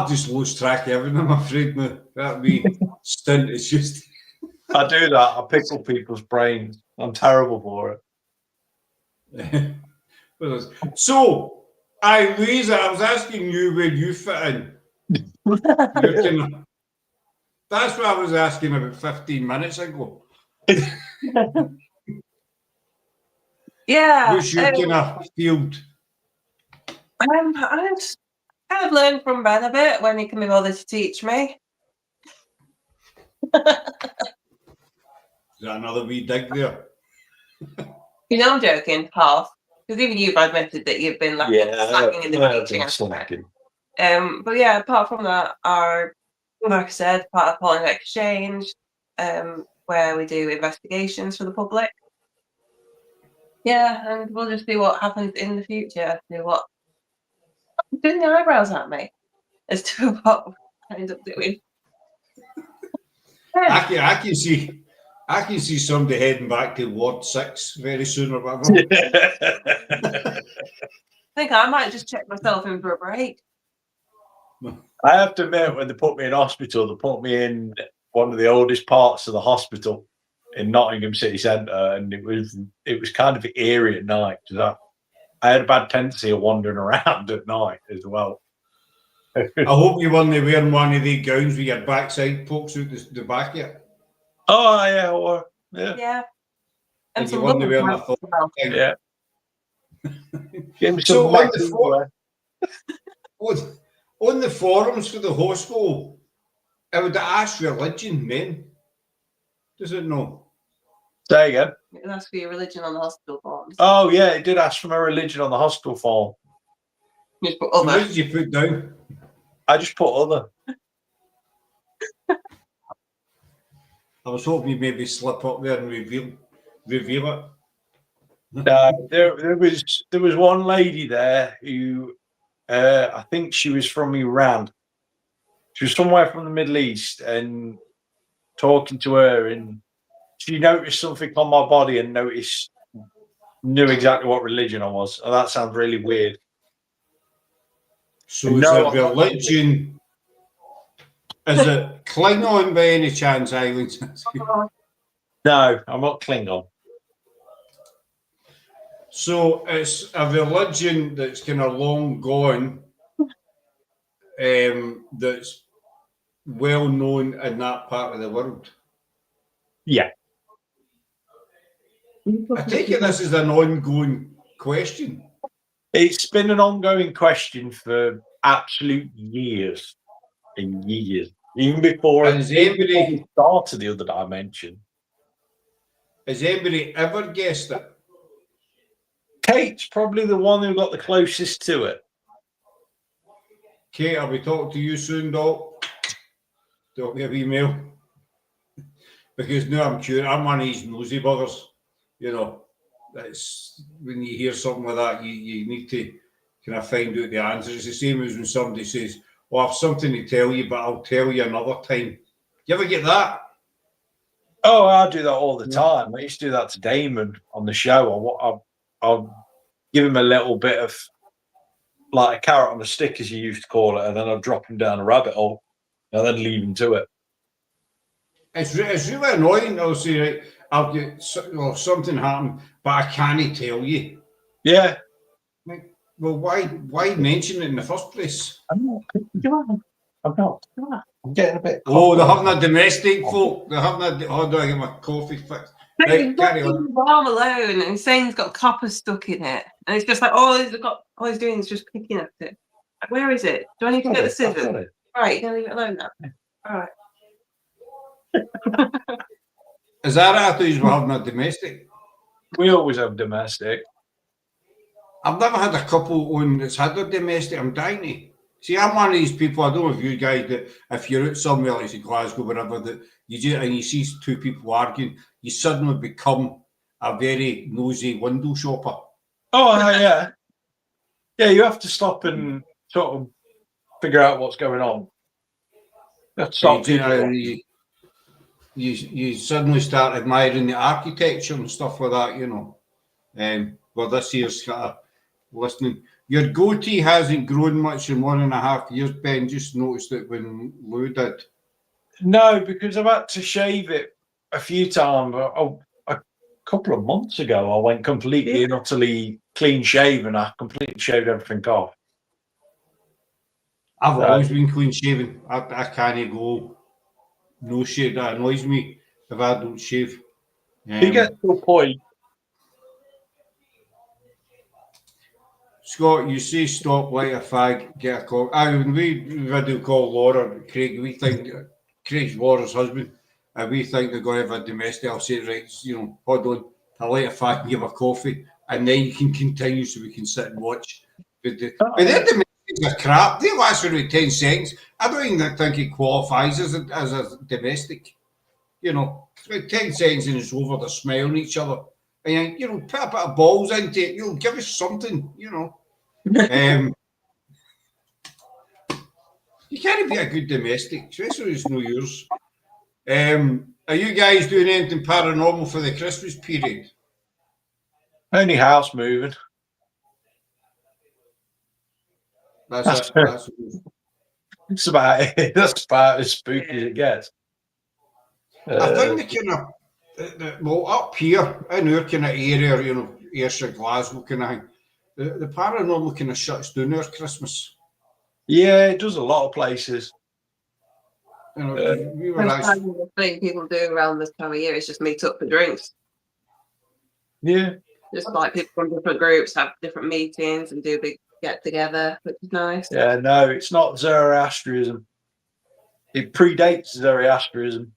just lost track of everything, I'm afraid. Now. That wee stint is just. I do that. I pickle people's brains. I'm terrible for it. So, Louisa, I was asking you where you fit in. That's what I was asking about 15 minutes ago. Yeah. What's your kind of field? I kind of learned from Ben a bit when he can be bothered to teach me. Is that another wee dig there? You know, I'm joking, half. Because even you've admitted that you've been slacking in the teaching aspect. But yeah, apart from that, like I said, part of Polling Exchange, where we do investigations for the public. Yeah, and we'll just see what happens in the future. See what doing the eyebrows at me as to what I end up doing. I can see somebody heading back to Ward 6 very soon or whatever. I think I might just check myself in for a break. I have to admit, when they put me in hospital, they put me in one of the oldest parts of the hospital in Nottingham City Centre, and it was kind of eerie at night. I had a bad tendency of wandering around at night as well. I hope you weren't wearing one of the gowns with your backside pokes out the back of it. Oh yeah, or yeah, Yeah. And Like you some weren't lovely wearing a pants as well. thing. yeah. Give me So some on Mackie the wear. on the forums for the hospital, I would ask religion, men. Does it know? Say again. That's for your religion on the hospital forms. Oh yeah, it did ask for my religion on the hospital form. You just put So other. what did you put down? I just put other. I was hoping you maybe slip up there and reveal it. There was one lady there who I think she was from Iran. She was somewhere from the Middle East, and talking to her, and she noticed something on my body and knew exactly what religion I was. And that sounds really weird. So And it's no, a I'm not religion. Is it Klingon by any chance, Eileen? No, I'm not Klingon. So it's a religion that's kind of long gone, that's well known in that part of the world. Yeah. I take it this is an ongoing question. It's been an ongoing question for absolute years and years. Even before And has anybody, it started the other dimension. has anybody ever guessed it? Kate's probably the one who got the closest to it. Kate, I'll be talking to you soon, Doc. Drop me an email. Because now I'm curious. I'm one of these nosy buggers. You know, that's when you hear something like that, you need to kind of find out the answer. It's the same as when somebody says, "Oh, I have something to tell you, but I'll tell you another time." You ever get that? Oh, I do that all the time. I used to do that to Damon on the show. I'll give him a little bit of like a carrot on a stick, as you used to call it, and then I'll drop him down a rabbit hole and then leave him to it. It's really annoying. I'll say, right, I'll get something happened, but I can't tell you. Yeah. Like, well, why mention it in the first place? I'm not. I'm getting a bit. Oh, they're having a domestic folk. They're having a. Oh, do I get my coffee fixed? Right, carry on. Warm alone, and he's saying he's got copper stuck in it, and it's just like all he's doing is just picking at it. Where is it? Do I need to get the scissors? Right, you leave it alone now. All right. Is that right? I thought you were having a domestic. We always have domestic. I've never had a couple on that's had a domestic. I'm dying to. See, I'm one of these people. I don't know if you guys that if you're out somewhere like say Glasgow, wherever, that you do and you see two people arguing, you suddenly become a very nosy window shopper. Oh yeah, yeah. You have to stop and sort of figure out what's going on. You have to stop you suddenly start admiring the architecture and stuff like that, you know. Well, this year's got a listening. Your goatee hasn't grown much in 1.5 years, Ben. Just noticed it when Lou did. No, because I've had to shave it a few times. A couple of months ago, I went completely and utterly clean shaven. I completely shaved everything off. I've always been clean shaven. I can't go no shave. That annoys me if I don't shave. You get to a point. Scott, you say stop, light a fag, get a call. When we video call Laura, Craig, we think Craig's Laura's husband, and we think they're going to have a domestic. I'll say, right, you know, hold on, I'll light a fag and give a coffee, and then you can continue so we can sit and watch. But their domestics are crap. They last for about 10 seconds. I don't even think it qualifies as a domestic. You know, it's about 10 seconds and it's over. They're smiling at each other. And, you know, put a bit of balls into it. You'll give us something, you know. You can't be a good domestic, especially when it's no yours. Are you guys doing anything paranormal for the Christmas period? Only house moving. That's it. It's about it. That's about as spooky as it gets. I think the kind of, well, up here in our kind of area, you know, Ayrshire, Glasgow kind of thing, the paranormal kind of shuts down our Christmas. Yeah, it does a lot of places. You know, we were Most actually, the thing people do around this time of year is just meet up for drinks. Yeah. Just like people from different groups have different meetings and do a big get together, which is nice. Yeah, no, it's not Zoroastrianism. It predates Zoroastrianism.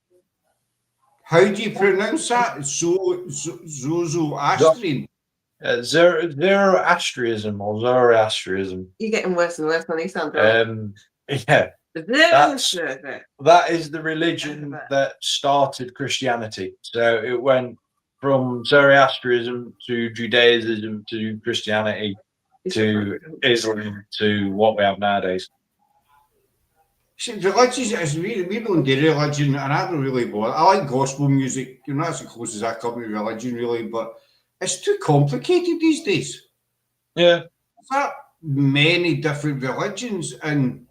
how do you pronounce that? Zoroastrian. Zoroastrianism or Zoroastrianism. You're getting worse and worse when you sound wrong. Yeah, that is the religion that started Christianity. So it went from Zoroastrianism to Judaism to Christianity to Islam to what we have nowadays. See, religions is we don't do religion, and I don't really bother. I like gospel music, you know, that's the closest I come to religion, really, but it's too complicated these days. Yeah, There's that many different religions, and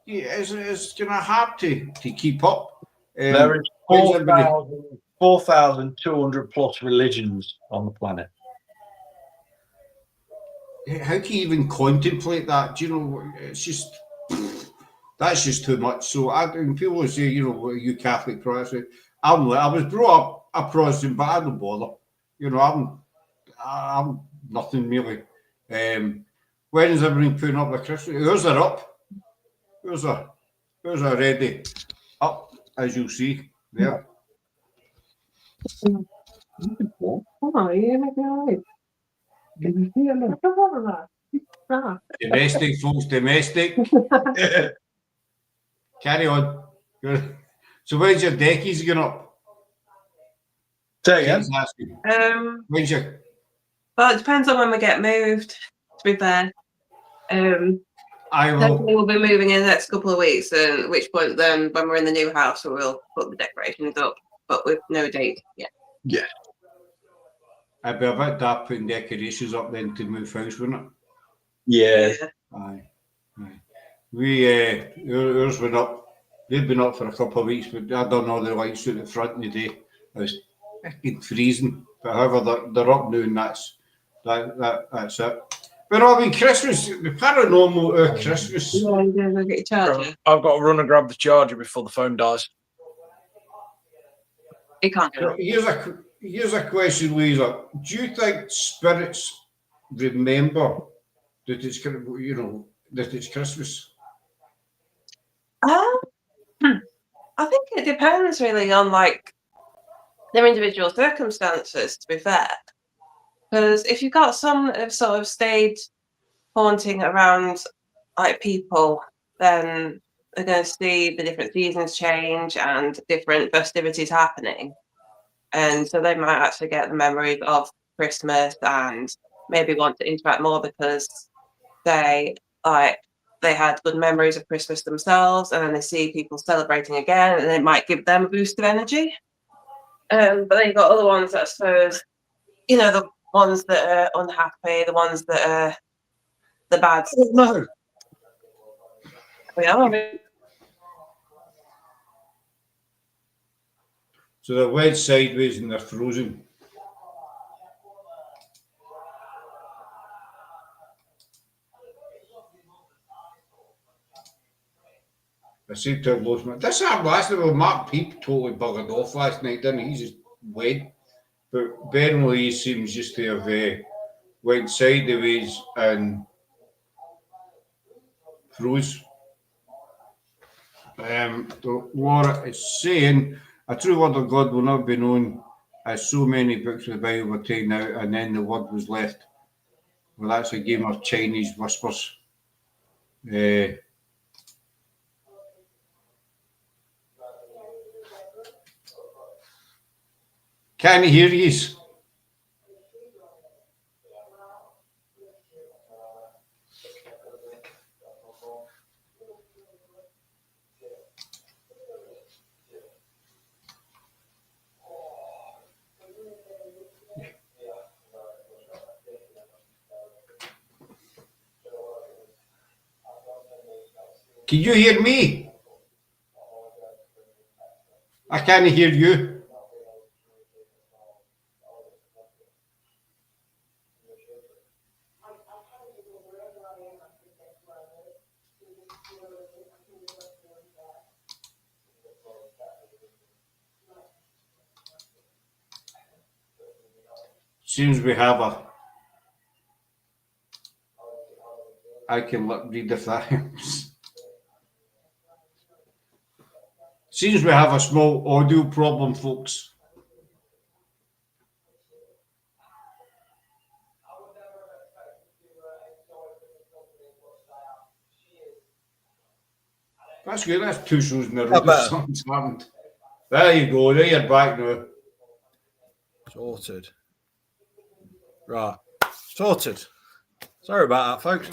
it's kind of hard to keep up. there is when's everybody- 4,200 plus religions on the planet. How can you even contemplate that? Do you know, it's just, that's just too much. So when people say, you know, are you Catholic, Protestant? I was brought up a Protestant, but I don't bother. You know, I'm nothing really. When is everything putting up the Christmas? Yours are up. Yours are already up, as you'll see there. Oh, you make me alright. Domestic, folks, domestic. Carry on. So when's your deckies going up? Say again. Kate's asking. When's your... Well, it depends on when we get moved, to be fair. I will... Definitely we'll be moving in the next couple of weeks, and at which point then when we're in the new house we'll put the decorations up, but with no date yet. Yeah. I'd be a bit daft putting decorations up then to move house, wouldn't it? Yeah. Aye. We ours went up. They've been up for a couple of weeks, but I done all the lights out the front today. It was fucking freezing. But however, they're up now, and that's it. But I mean, Christmas, the paranormal Christmas. You want to go get your charger? I've got to run and grab the charger before the phone dies. You can't do it. Here's a question, Louisa. Do you think spirits remember that it's kind of, you know, that it's Christmas? I think it depends really on like their individual circumstances, to be fair. Because if you've got some that have sort of stayed haunting around like people, then they're going to see the different seasons change and different festivities happening. And so they might actually get the memories of Christmas and maybe want to interact more because they had good memories of Christmas themselves, and then they see people celebrating again, and it might give them a boost of energy. But then you've got other ones that I suppose, you know, the ones that are unhappy, the ones that are the bad. Oh, no. So they're wed sideways and they're frozen. I seem to have lost my... This happened last night. Well, Mark Peep totally buggered off last night, didn't he? He's just wed. But Ben Lee seems just to have went sideways and froze. Laura is saying, a true word of God will not be known as so many books of the Bible were taken out and then the word was left. Well, that's a game of Chinese whispers. Can you hear you? Can you hear me? I can't hear you. seems we have I can read if that helps. Seems we have a small audio problem, folks. That's good. That's 2 shows in a row. Something's happened. There you go. There you're back now. Sorted. Right. Sorted. Sorry about that, folks.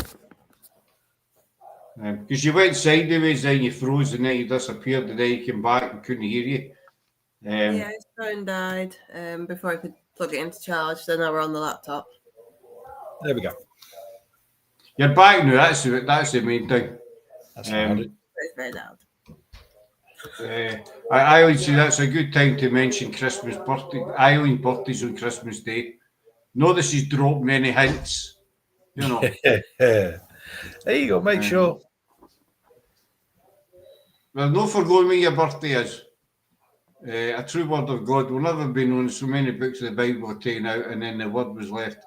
Because you went sideways, then you froze, and then you disappeared, and then you came back and couldn't hear you. Yeah, his phone died before I could plug it into charge. Then I were on the laptop. There we go. You're back now. That's the main thing. That's loud. It's very loud. I always say that's a good time to mention Christmas birthday. Island birthdays on Christmas Day. No, this is dropping any hints. You know. There you go. Make sure. Well, no forgoing when your birthday is. A true word of God will never be known. So many books of the Bible are taken out, and then the word was left.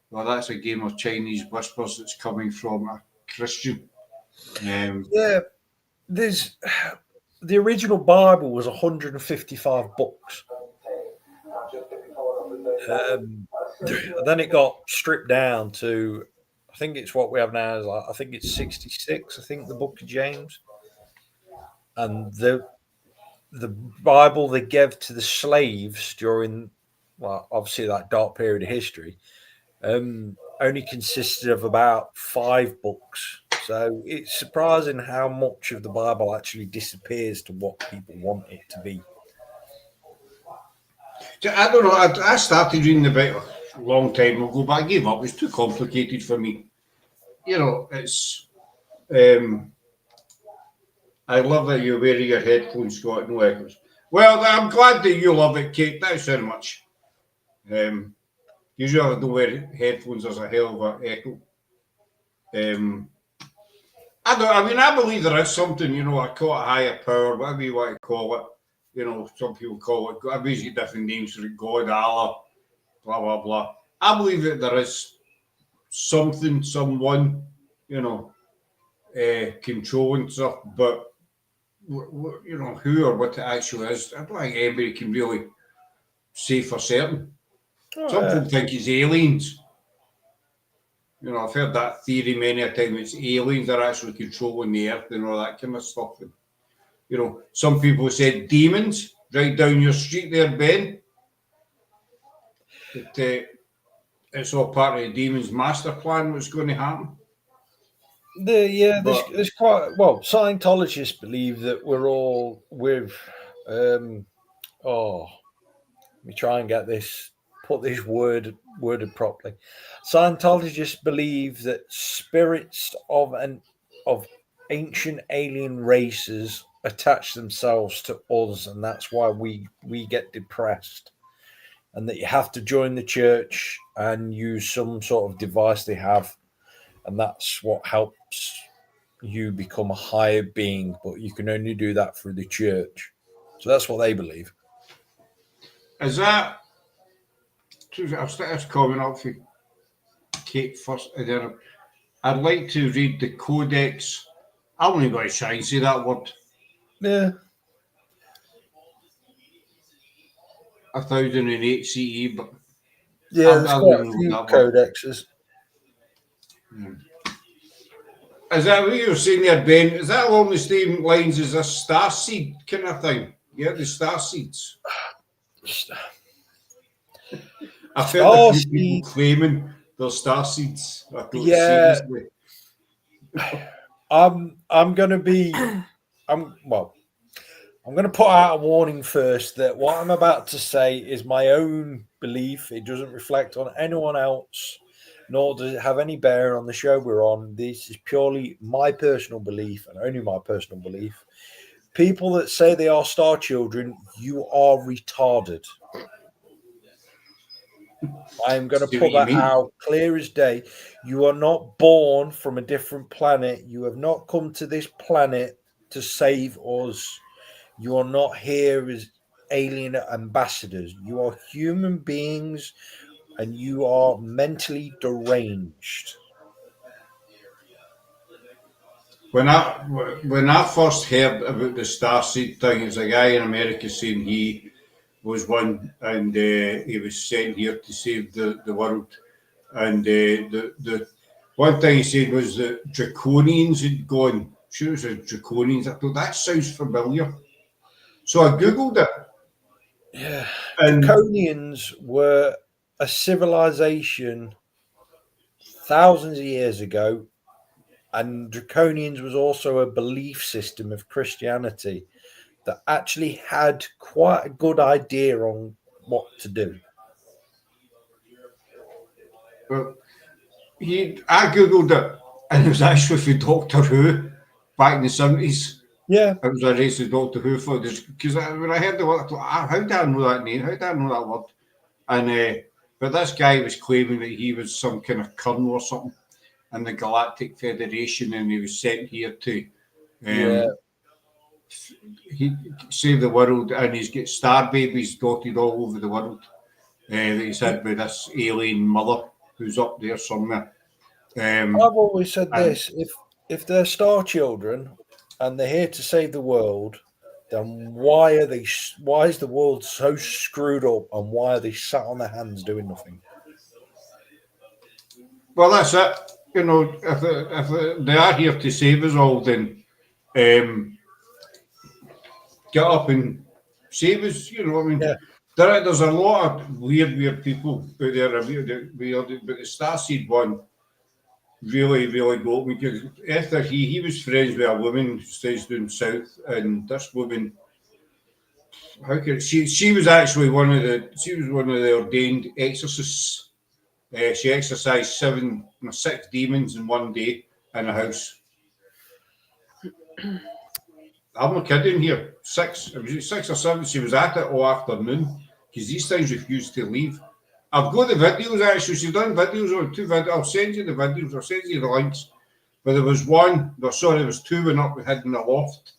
Well, that's a game of Chinese whispers that's coming from a Christian. Yeah, there's the original Bible was 155 books. Then it got stripped down to, I think it's what we have now is I think it's 66. I think the Book of James, and the Bible they gave to the slaves during, well, obviously that dark period of history, only consisted of about 5 books. So it's surprising how much of the Bible actually disappears to what people want it to be. I don't know. I started reading the Bible a long time ago, but I gave up. It was too complicated for me. You know, it's. I love that you wear your headphones, Scott, no echoes. Well, I'm glad that you love it, Kate. Thanks very much. Usually, I don't wear headphones. There's a hell of an echo. I believe there is something. You know, I call it higher power, whatever you want to call it. You know, some people call it. Everybody's got different names for it. God, Allah, blah blah blah. I believe that there is something, someone, you know, controlling stuff, but you know who or what it actually is. I don't think anybody can really say for certain. Some people think it's aliens. You know, I've heard that theory many a time. It's aliens that are actually controlling the earth and all that kind of stuff. And, you know, some people said demons right down your street there, Ben. That it's all part of the demon's master plan. What's going to happen? There's quite Scientologists believe that we're all with. Let me try and put this worded properly. Scientologists believe that spirits of ancient alien races attach themselves to us, and that's why we get depressed, and that you have to join the church and use some sort of device they have, and that's what helps you become a higher being, but you can only do that through the church. So that's what they believe. Is that? I'll start this comment up for Kate first. I'd like to read the Codex. I'm only going to try and say that word. Yeah. 1008 CE, but yeah, there's quite a few codexes. Is that what you were saying there, Ben? Is that along the same lines as a starseed kind of thing? Yeah, the starseeds. I've heard a few people claiming they're starseeds. Yeah. I'm going to put out a warning first that what I'm about to say is my own belief. It doesn't reflect on anyone else, nor does it have any bearing on the show we're on. This is purely my personal belief and only my personal belief. People that say they are star children, you are retarded. I'm going to put that out clear as day. You are not born from a different planet. You have not come to this planet to save us. You are not here as alien ambassadors. You are human beings, and you are mentally deranged. When I first heard about the starseed thing, it's a guy in America saying he was one, and he was sent here to save the world. And the one thing he said was that draconians had gone. Sure, it was draconians. I thought that sounds familiar, so I googled it. Yeah, And Draconians were a civilization thousands of years ago, and Draconians was also a belief system of Christianity that actually had quite a good idea on what to do. well, I googled it, and it was actually for Doctor Who back in the 70s. Yeah, It was a race of Doctor Who for this because when I heard the word, I thought, how do I know that name? How do I know that word? And but this guy was claiming that he was some kind of colonel or something in the Galactic Federation, and he was sent here to yeah. he save the world, and he's got star babies dotted all over the world that he's had with this alien mother who's up there somewhere. I've always said And this: if they're star children and they're here to save the world, then why are they? Why is the world so screwed up, and why are they sat on their hands doing nothing? well, that's it. You know, if they are here to save us all, then get up and save us. You know, I mean, Yeah. there's a lot of weird people out there. But the Starseed one really got me because after he was friends with a woman who stays down south, and this woman, how can she was actually one of the ordained exorcists. She exorcised 6 demons in one day in a house. I'm not kidding here. 6. It was 6 or 7. She was at it all afternoon because these things refused to leave. I've got the videos actually. She's done videos on 2 videos. I'll send you the videos. I'll send you the links. But there was one. No, sorry, there was 2 went up and hid in the loft.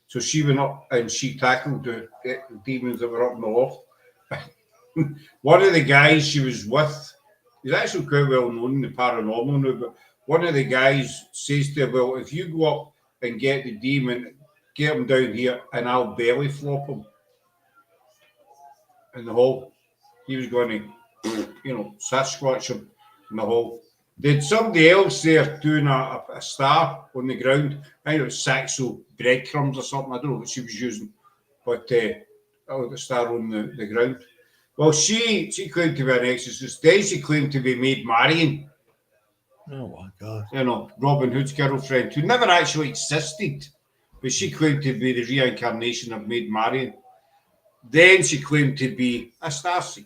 So she went up and she tackled the demons that were up in the loft. One of the guys she was with, he's actually quite well known in the paranormal now, but one of the guys says to her, well, if you go up and get the demon, get him down here and I'll belly flop him in the hall. He was going to, Sasquatch him in the hall. Did somebody else there doing a star on the ground? I think it was Saxo breadcrumbs or something. I don't know what she was using, but the star on the ground. Well, she claimed to be an exorcist. Then she claimed to be Maid Marian. Oh my God! You know, Robin Hood's girlfriend, who never actually existed, but she claimed to be the reincarnation of Maid Marian. Then she claimed to be a starseed,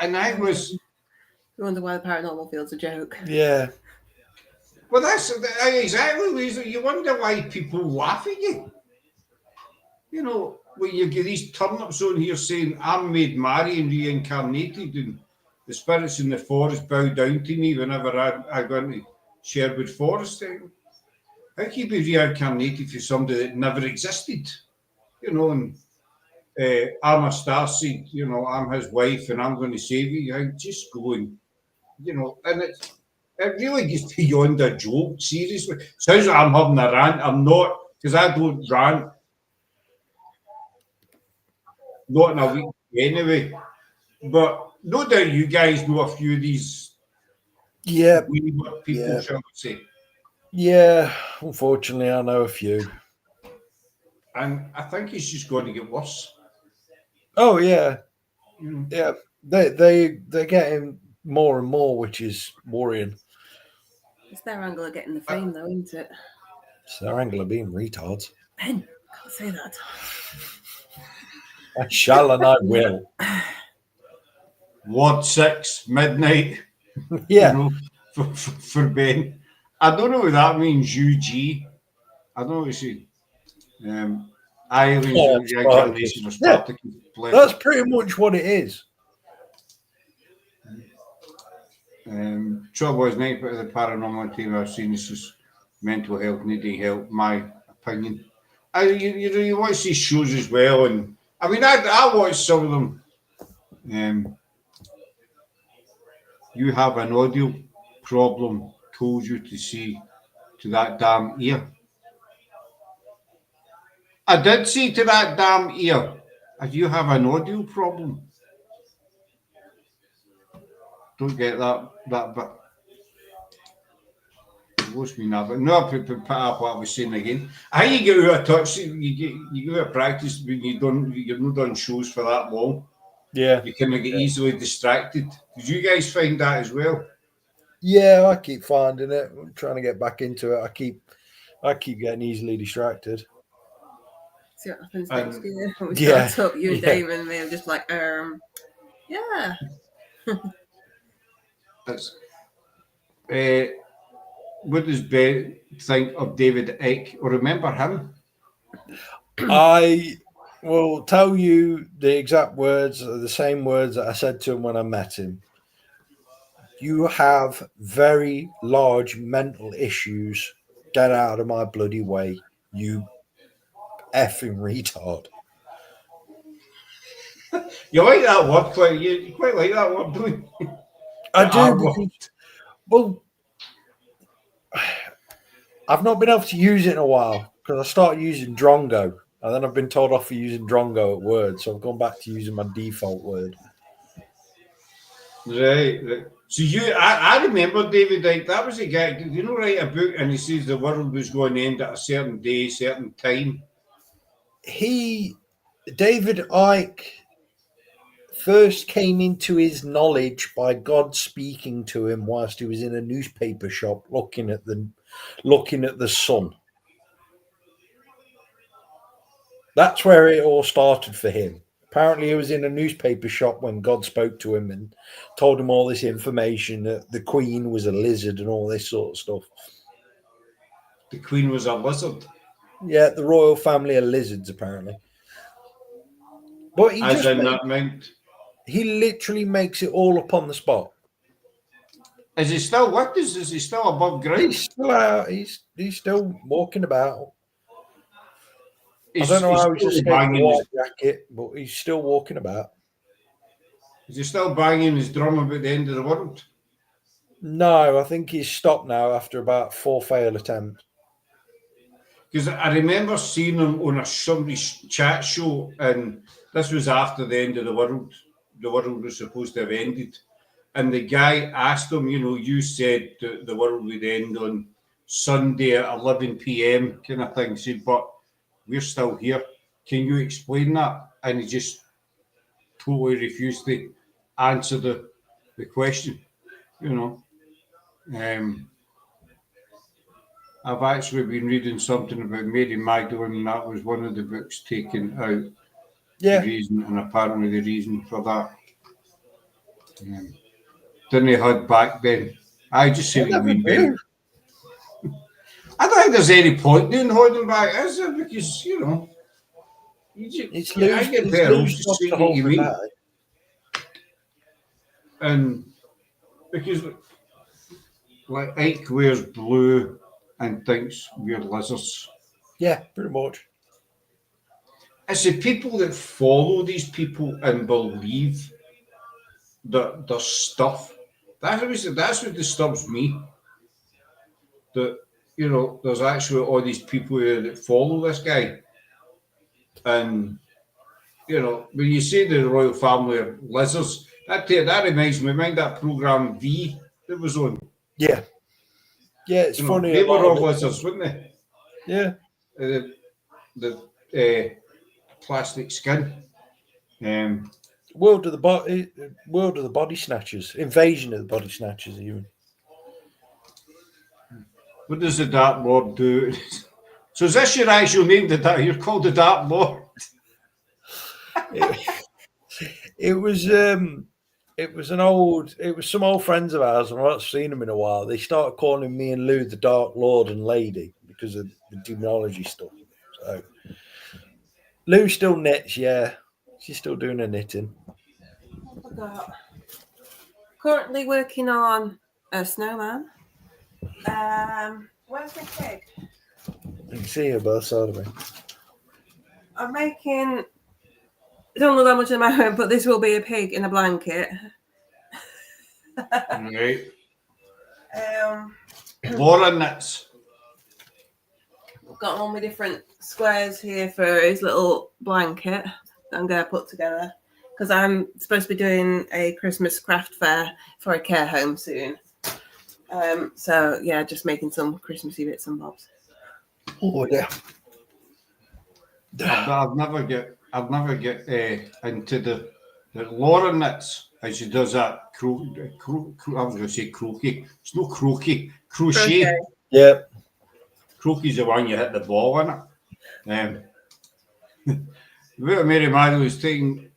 and I was. You wonder why the paranormal field's a joke. Yeah. Well, that's exactly, Lisa. You wonder why people laugh at you. You know, when you get these turnips on here saying, I'm Maid Marian reincarnated, and the spirits in the forest bow down to me whenever I go into Sherwood Forest. How can you be reincarnated for somebody that never existed? You know, and I'm a starseed, you know, I'm his wife and I'm going to save you. I'm just going, you know, and it really gets beyond a joke, seriously. Sounds like I'm having a rant. I'm not, because I don't rant. Not in a week anyway. But no doubt you guys know a few of these weird people, shall we say. Yeah, unfortunately, I know a few. And I think it's just going to get worse. Oh yeah, You know. yeah. They're getting more and more, which is worrying. It's their angle of getting the fame, though, isn't it? It's their angle of being retards. Ben, can't say that. I shall and I will. Ward 6, midnight. Yeah. You know, for Ben. I don't know what that means, UG. I don't know what you say. Aliens, reincarnation of Spartacus. Yeah, that's pretty much what it is. Trouble is, 90% of the paranormal team I've seen is just mental health, needing help, my opinion. You watch these shows as well, and I mean, I watch some of them. you have an audio problem, told you to see to that damn ear. I did say to that damn ear, you have an audio problem. Don't get that bit. Lost me now, but no, I put up what I was saying again. How you get out of touch? You get out of practice when you're not done shows for that long. Yeah. You kind of get easily distracted. Did you guys find that as well? Yeah, I keep finding it. I'm trying to get back into it. I keep getting easily distracted. See what happens next year when we yeah, start up. You and yeah. Damon may have just like, yeah. That's what does Ben think of David Icke? Or remember him? I will tell you the exact words, the same words that I said to him when I met him. You have very large mental issues. Get out of my bloody way, you effing retard. You like that word quite? You quite like that word, don't you? I do. R-word. Because, well, I've not been able to use it in a while because I started using Drongo, and then I've been told off for using Drongo at Word, so I've gone back to using my default word. Right. So I remember David Icke. That was the guy. Did you know write a book and he says the world was going to end at a certain day, certain time? David Icke, first came into his knowledge by God speaking to him whilst he was in a newspaper shop looking at the sun. That's where it all started for him. Apparently, he was in a newspaper shop when God spoke to him and told him all this information that the Queen was a lizard and all this sort of stuff. The Queen was a lizard. Yeah, the royal family are lizards, apparently. But he As just in that meant. he literally makes it all up on the spot. Is he still with us? Is he still above ground? He's still out. He's still walking about. I He's don't know how he's still escaped the banging white jacket, but he's still walking about. Is he still banging his drum about the end of the world? No, I think he's stopped now after about 4 failed attempts. Because I remember seeing him on somebody's chat show, and this was after the end of the world. The world was supposed to have ended. And the guy asked him, you said the world would end on Sunday at 11 p.m. kind of thing. He said, but we're still here. Can you explain that? And he just totally refused to answer the question, I've actually been reading something about Mary Magdalene, and that was one of the books taken out. Yeah. The reason, and apparently the reason for that. Didn't he hug back, Ben? I just see what you mean, Ben. I don't think there's any point in holding back, is there? Because, I get better off to see what you mean. And because, like, Ike wears blue and thinks we're lizards. Yeah, pretty much. It's the people that follow these people and believe that there's stuff. That's what disturbs me. That, there's actually all these people here that follow this guy. And, when you say the royal family are lizards, that reminds me, mind that programme V that was on? Yeah. Yeah, it's funny. They were all lizards, weren't they? Yeah. The plastic skin. World of the Body Snatchers. Invasion of the Body Snatchers, even. What does the Dark Lord do? So is this your actual name? You're called the Dark Lord? It was some old friends of ours, and I've not seen them in a while. They started calling me and Lou the Dark Lord and Lady because of the demonology stuff. So Lou still knits, yeah. She's still doing her knitting. I forgot. Currently working on a snowman. Where's my pig? You can see her both side of me. I'm making. I don't know that much at the moment, but this will be a pig in a blanket. Right. Um, Laura knits. I've got all my different squares here for his little blanket that I'm going to put together because I'm supposed to be doing a Christmas craft fair for a care home soon. So yeah, just making some Christmassy bits and bobs. Oh yeah. I've never get into the Laura knits, and she does that I was going to say croquet. It's no croquet. Crochet. Yeah. Croquet's the one you hit the ball in it. The book of Mary Magdalene is taken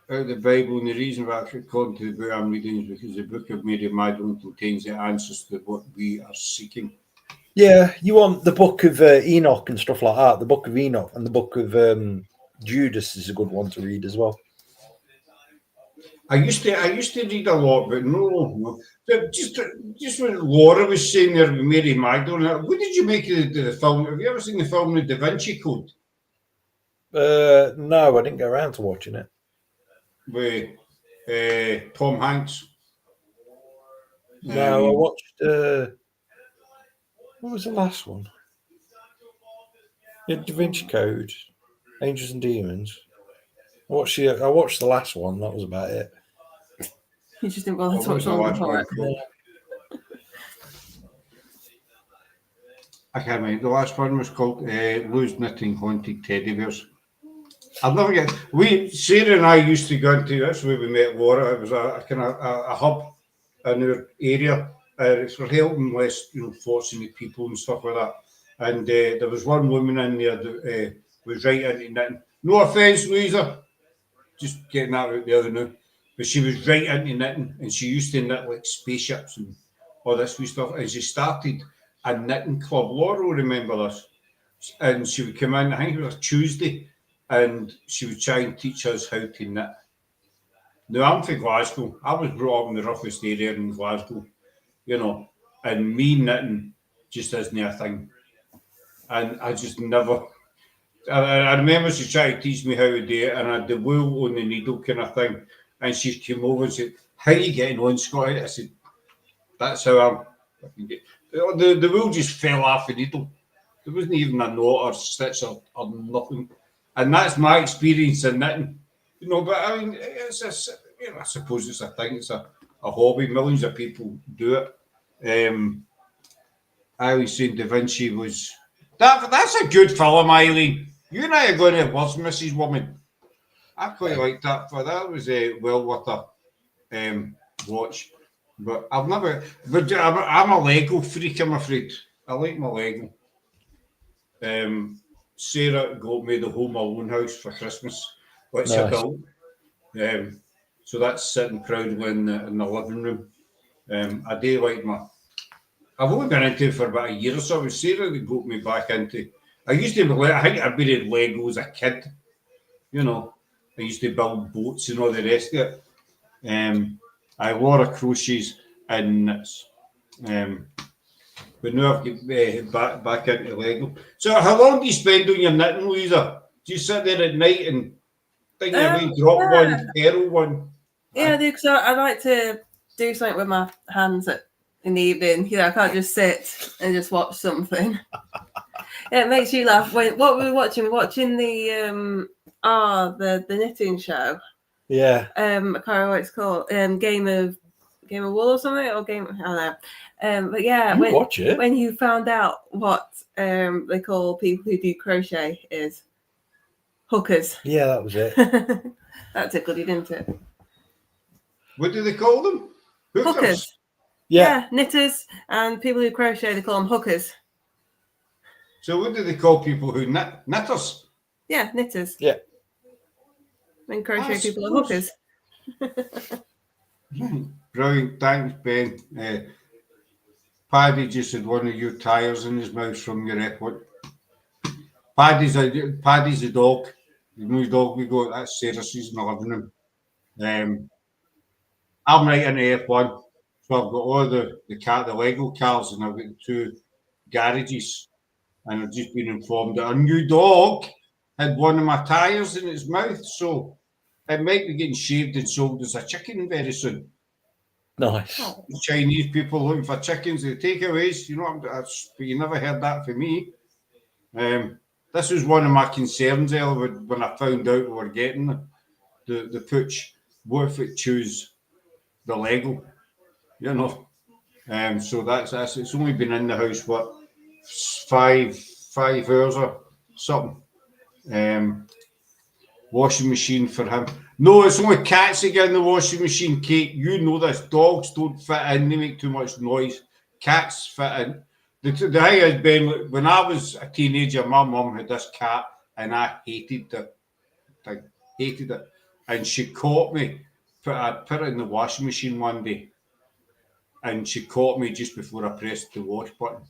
out of the Bible, and the reason why I called to the book I'm reading is because the book of Mary Magdalene contains the answers to what we are seeking. Yeah, you want the book of Enoch and stuff like that. The book of Enoch and the book of Judas is a good one to read as well. I used to read a lot, but no. Just when Laura was saying there with Mary Magdalene, what did you make of the film? Have you ever seen the film The Da Vinci Code No, I didn't get around to watching it. with Tom Hanks? No, I watched. What was the last one? Yeah, Da Vinci Code, Angels and Demons. I watched the last one. That was about it. You just didn't bother What to was watch the all last before one it. called? I can't remember. The last one was called Lou's Knitting Haunted Teddy Bears. I'll never get. Sarah and I used to go into that's where we met Laura. It was a kind of a hub in our area. It's for helping less, fortunate people and stuff like that. And there was one woman in there that was right into knitting. No offence, Louisa, just getting that out the other now. But she was right into knitting, and she used to knit like spaceships and all this wee stuff. And she started a knitting club. Laura will remember this. And she would come in, I think it was a Tuesday, and she would try and teach us how to knit. Now, I'm from Glasgow. I was brought up in the roughest area in Glasgow, and me knitting just isn't a thing. And I just never. I remember she tried to teach me how to do it, and I had the wool on the needle kind of thing. And she came over and said, "How are you getting on, Scotty?" I said, "That's how I'm." The wool just fell off the needle. There wasn't even a knot or stitch or nothing. And that's my experience in knitting. But I mean, I suppose it's a thing, it's a hobby. Millions of people do it. I was saying Da Vinci was. That's a good film, Eileen. You and I are going to watch Mrs. Woman. I quite liked that. That was well worth a watch. But I've never. But I'm a Lego freak, I'm afraid. I like my Lego. Sarah got me the Home Alone house for Christmas, which I Nice. built. So that's sitting proudly in the living room. I do like I've only been into it for about a year or so. It was Sarah that got me back into. I think I'd been in Lego as a kid. I used to build boats and all the rest of it. I Laura crochets and knits. But now I've got back into Lego. So how long do you spend on your knitting, Louisa? Do you sit there at night and think you may drop one, arrow one? Yeah, because I like to do something with my hands in the evening. I can't just sit and just watch something. It makes you laugh. What were we watching? We're watching the knitting show. Yeah. I can't remember what it's called. Game of Wool or something, or I don't know. But yeah, Watch it. When you found out what they call people who do crochet is hookers. Yeah, that was it. That tickled you, didn't it? What do they call them? Hookers. Yeah. Knitters and people who crochet, they call them hookers. So what do they call people who knit? Knitters? Yeah, knitters. Yeah. And crochet people are hookers. Brilliant. Thanks, Ben. Paddy just had one of your tyres in his mouth from your airport. Paddy's a dog. You know his dog we got. That's Sarah. She's in the living room. I'm right in the F1. So I've got all the Lego cars, and I've got 2 garages. And I've just been informed that a new dog had one of my tyres in its mouth. So it might be getting shaved and sold as a chicken very soon. Nice. Oh. Chinese people looking for chickens, the takeaways, you know, but you never heard that from me. This was one of my concerns earlier when I found out we were getting the pooch. What if it chews the Lego? You know. So that's it's only been in the house what 5 hours or something. Washing machine for him. No, it's only cats that get in the washing machine, Kate. You know this. Dogs don't fit in, they make too much noise. Cats fit in. The thing is, Ben, when I was a teenager, my mum had this cat and I hated the thing. Hated it. And she caught me. I put it in the washing machine one day. And she caught me just before I pressed the wash button.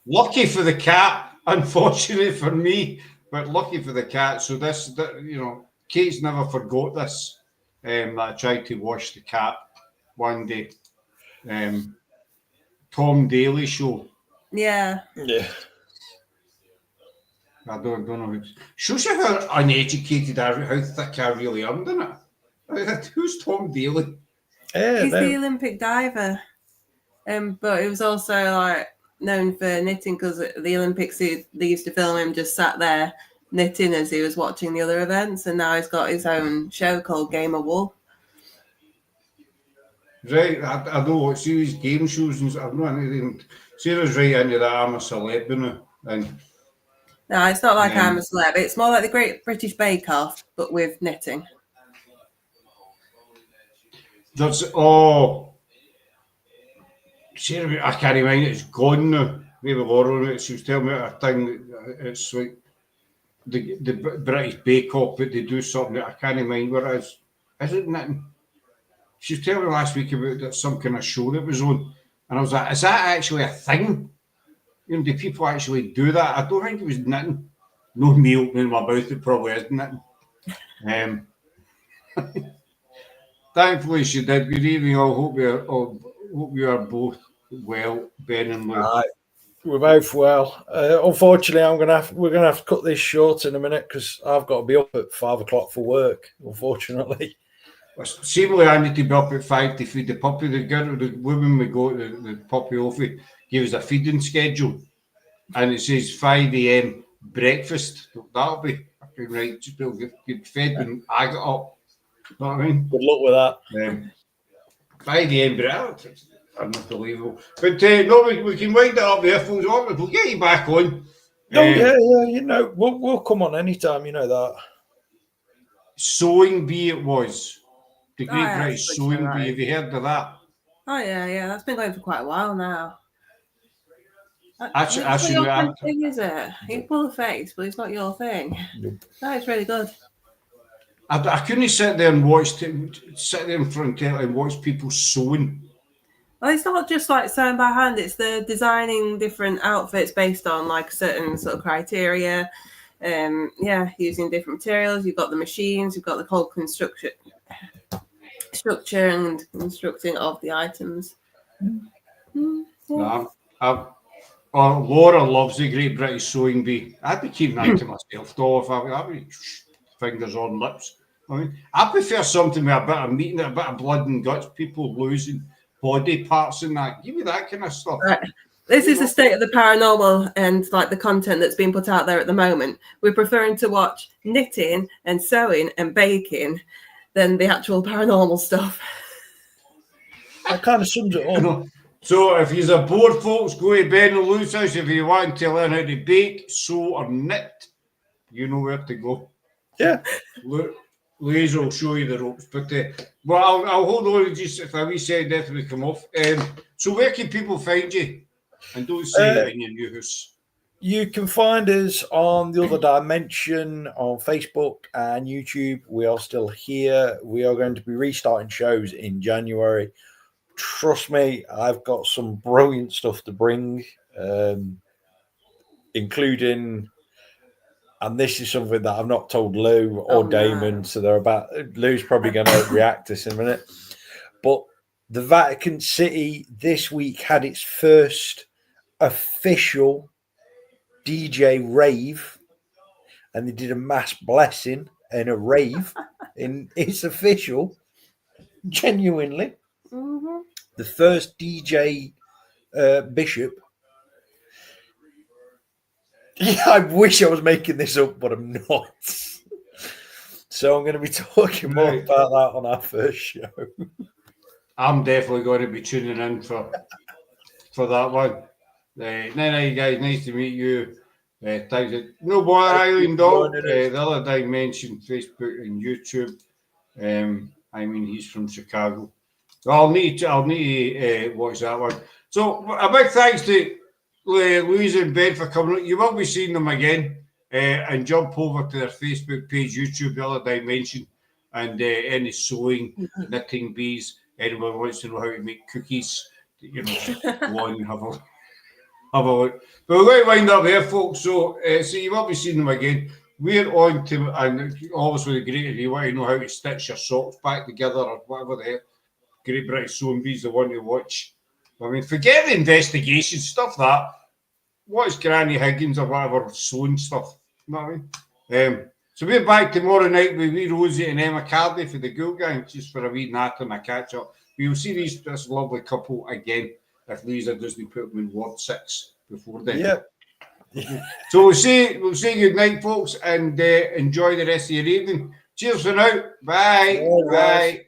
Lucky for the cat, unfortunate for me, but lucky for the cat. So Kate's never forgot this. That I tried to wash the cat one day. Tom Daly show. Yeah. Yeah. I don't know. Shows you how uneducated how thick I really am, doesn't it? Who's Tom Daly? Yeah, He's no. the Olympic diver. But he was also like known for knitting because the Olympics they used to film him just sat there knitting as he was watching the other events, and now he's got his own show called Game of Wool. Right, I don't watch these game shows and I've not anything. Sarah's right into that. I'm a celeb now, and No, it's not like I'm a celeb. It's more like the Great British Bake Off, but with knitting. there's Sarah, I can't remember. It's gone now. Maybe Laura, she was telling me a thing. It's like the British Bake Off, but they do something that I can't remember what it is. Is it knitting? She was telling me last week about that some kind of show that was on, and I was like, "Is that actually a thing? You know, do people actually do that?" I don't think it was knitting. No, me opening my mouth, it probably is knitting. Thankfully, she did. Good evening. I hope you are both well, Ben and Lou. We're both well. Unfortunately, we're gonna have to cut this short in a minute because I've got to be up at 5 o'clock for work. Unfortunately, Seemingly, I need to be up at 5 to feed the puppy. The woman we go to the puppy off gave us a feeding schedule, and it says 5 a.m. breakfast. That'll be fucking right. Just be able to get fed when I get up. You know what I mean? good luck with that. 5 a.m. breakfast. Unbelievable. But no, we can wind it up there, folks. We'll get you back on. Yeah. You know, we'll come on anytime. You know that. Sewing Bee it was. The Great yeah, British that's Sewing right. Bee. Have you heard of that? Oh yeah, that's been going for quite a while now. Actually, It's not your kind of thing, is it? You pull a face, but it's not your thing. Nope. That is really good. I couldn't sit there and sit there in front of it and watch people sewing. Well, it's not just like sewing by hand. It's the designing different outfits based on like certain sort of criteria. Using different materials. You've got the machines. You've got the whole structure and constructing of the items. No, Laura loves the Great British Sewing Bee. I'd be keeping that to myself, though, if I'd be fingers on lips. I mean, I prefer something with a bit of meat and a bit of blood and guts, people losing body parts and that. Give me that kind of stuff. Right. This is the state of the paranormal and like the content that's being put out there at the moment. We're preferring to watch knitting and sewing and baking than the actual paranormal stuff. That kind of sums it up. So if you're bored, folks, go to Ben and Lou's house. If you want to learn how to bake, sew or knit, you know where to go. Yeah. Louise will show you the ropes. But I'll hold on just if a wee second after we come off. So where can people find you? And don't say it in your new house. You can find us on The Other Dimension on Facebook and YouTube. We are still here. We are going to be restarting shows in January. Trust me, I've got some brilliant stuff to bring, including, and this is something that I've not told Lou or Damon, no. So Lou's probably going to react to this in a minute. But the Vatican City this week had its first official DJ rave, and they did a mass blessing and a rave, and it's official. Genuinely. Mhm. The first DJ Bishop. Yeah, I wish I was making this up, but I'm not. So I'm going to be talking more Right. about that on our first show. I'm definitely going to be tuning in for that one. Night, guys. Nice to meet you. Thanks. No Bother Thank you Island for Dog. joining us. The other Dimension, Facebook and YouTube. I mean, he's from Chicago. I'll need to watch that one. So a big thanks to Louisa and Ben for coming up. You will be seeing them again. And jump over to their Facebook page, YouTube, The Other Dimension, and any sewing, knitting bees. Anyone wants to know how to make cookies, just go on and have a look. But we're going to wind up there, folks. So you will be seeing them again. We're on to, and obviously great if you want to know how to stitch your socks back together or whatever the heck. Great British Sewing Bees, the one to watch. I mean, forget the investigation stuff. That watch Granny Higgins or whatever sewing stuff. You know what I mean? So we're back tomorrow night with wee Rosie and Emma Cardy for the Ghoul Gang, just for a wee nat and a catch up. We will see this lovely couple again if Lisa doesn't put them in Ward 6 before then. Yep. So we'll say good night, folks, and enjoy the rest of your evening. Cheers for now. Bye. Bye, guys. Bye.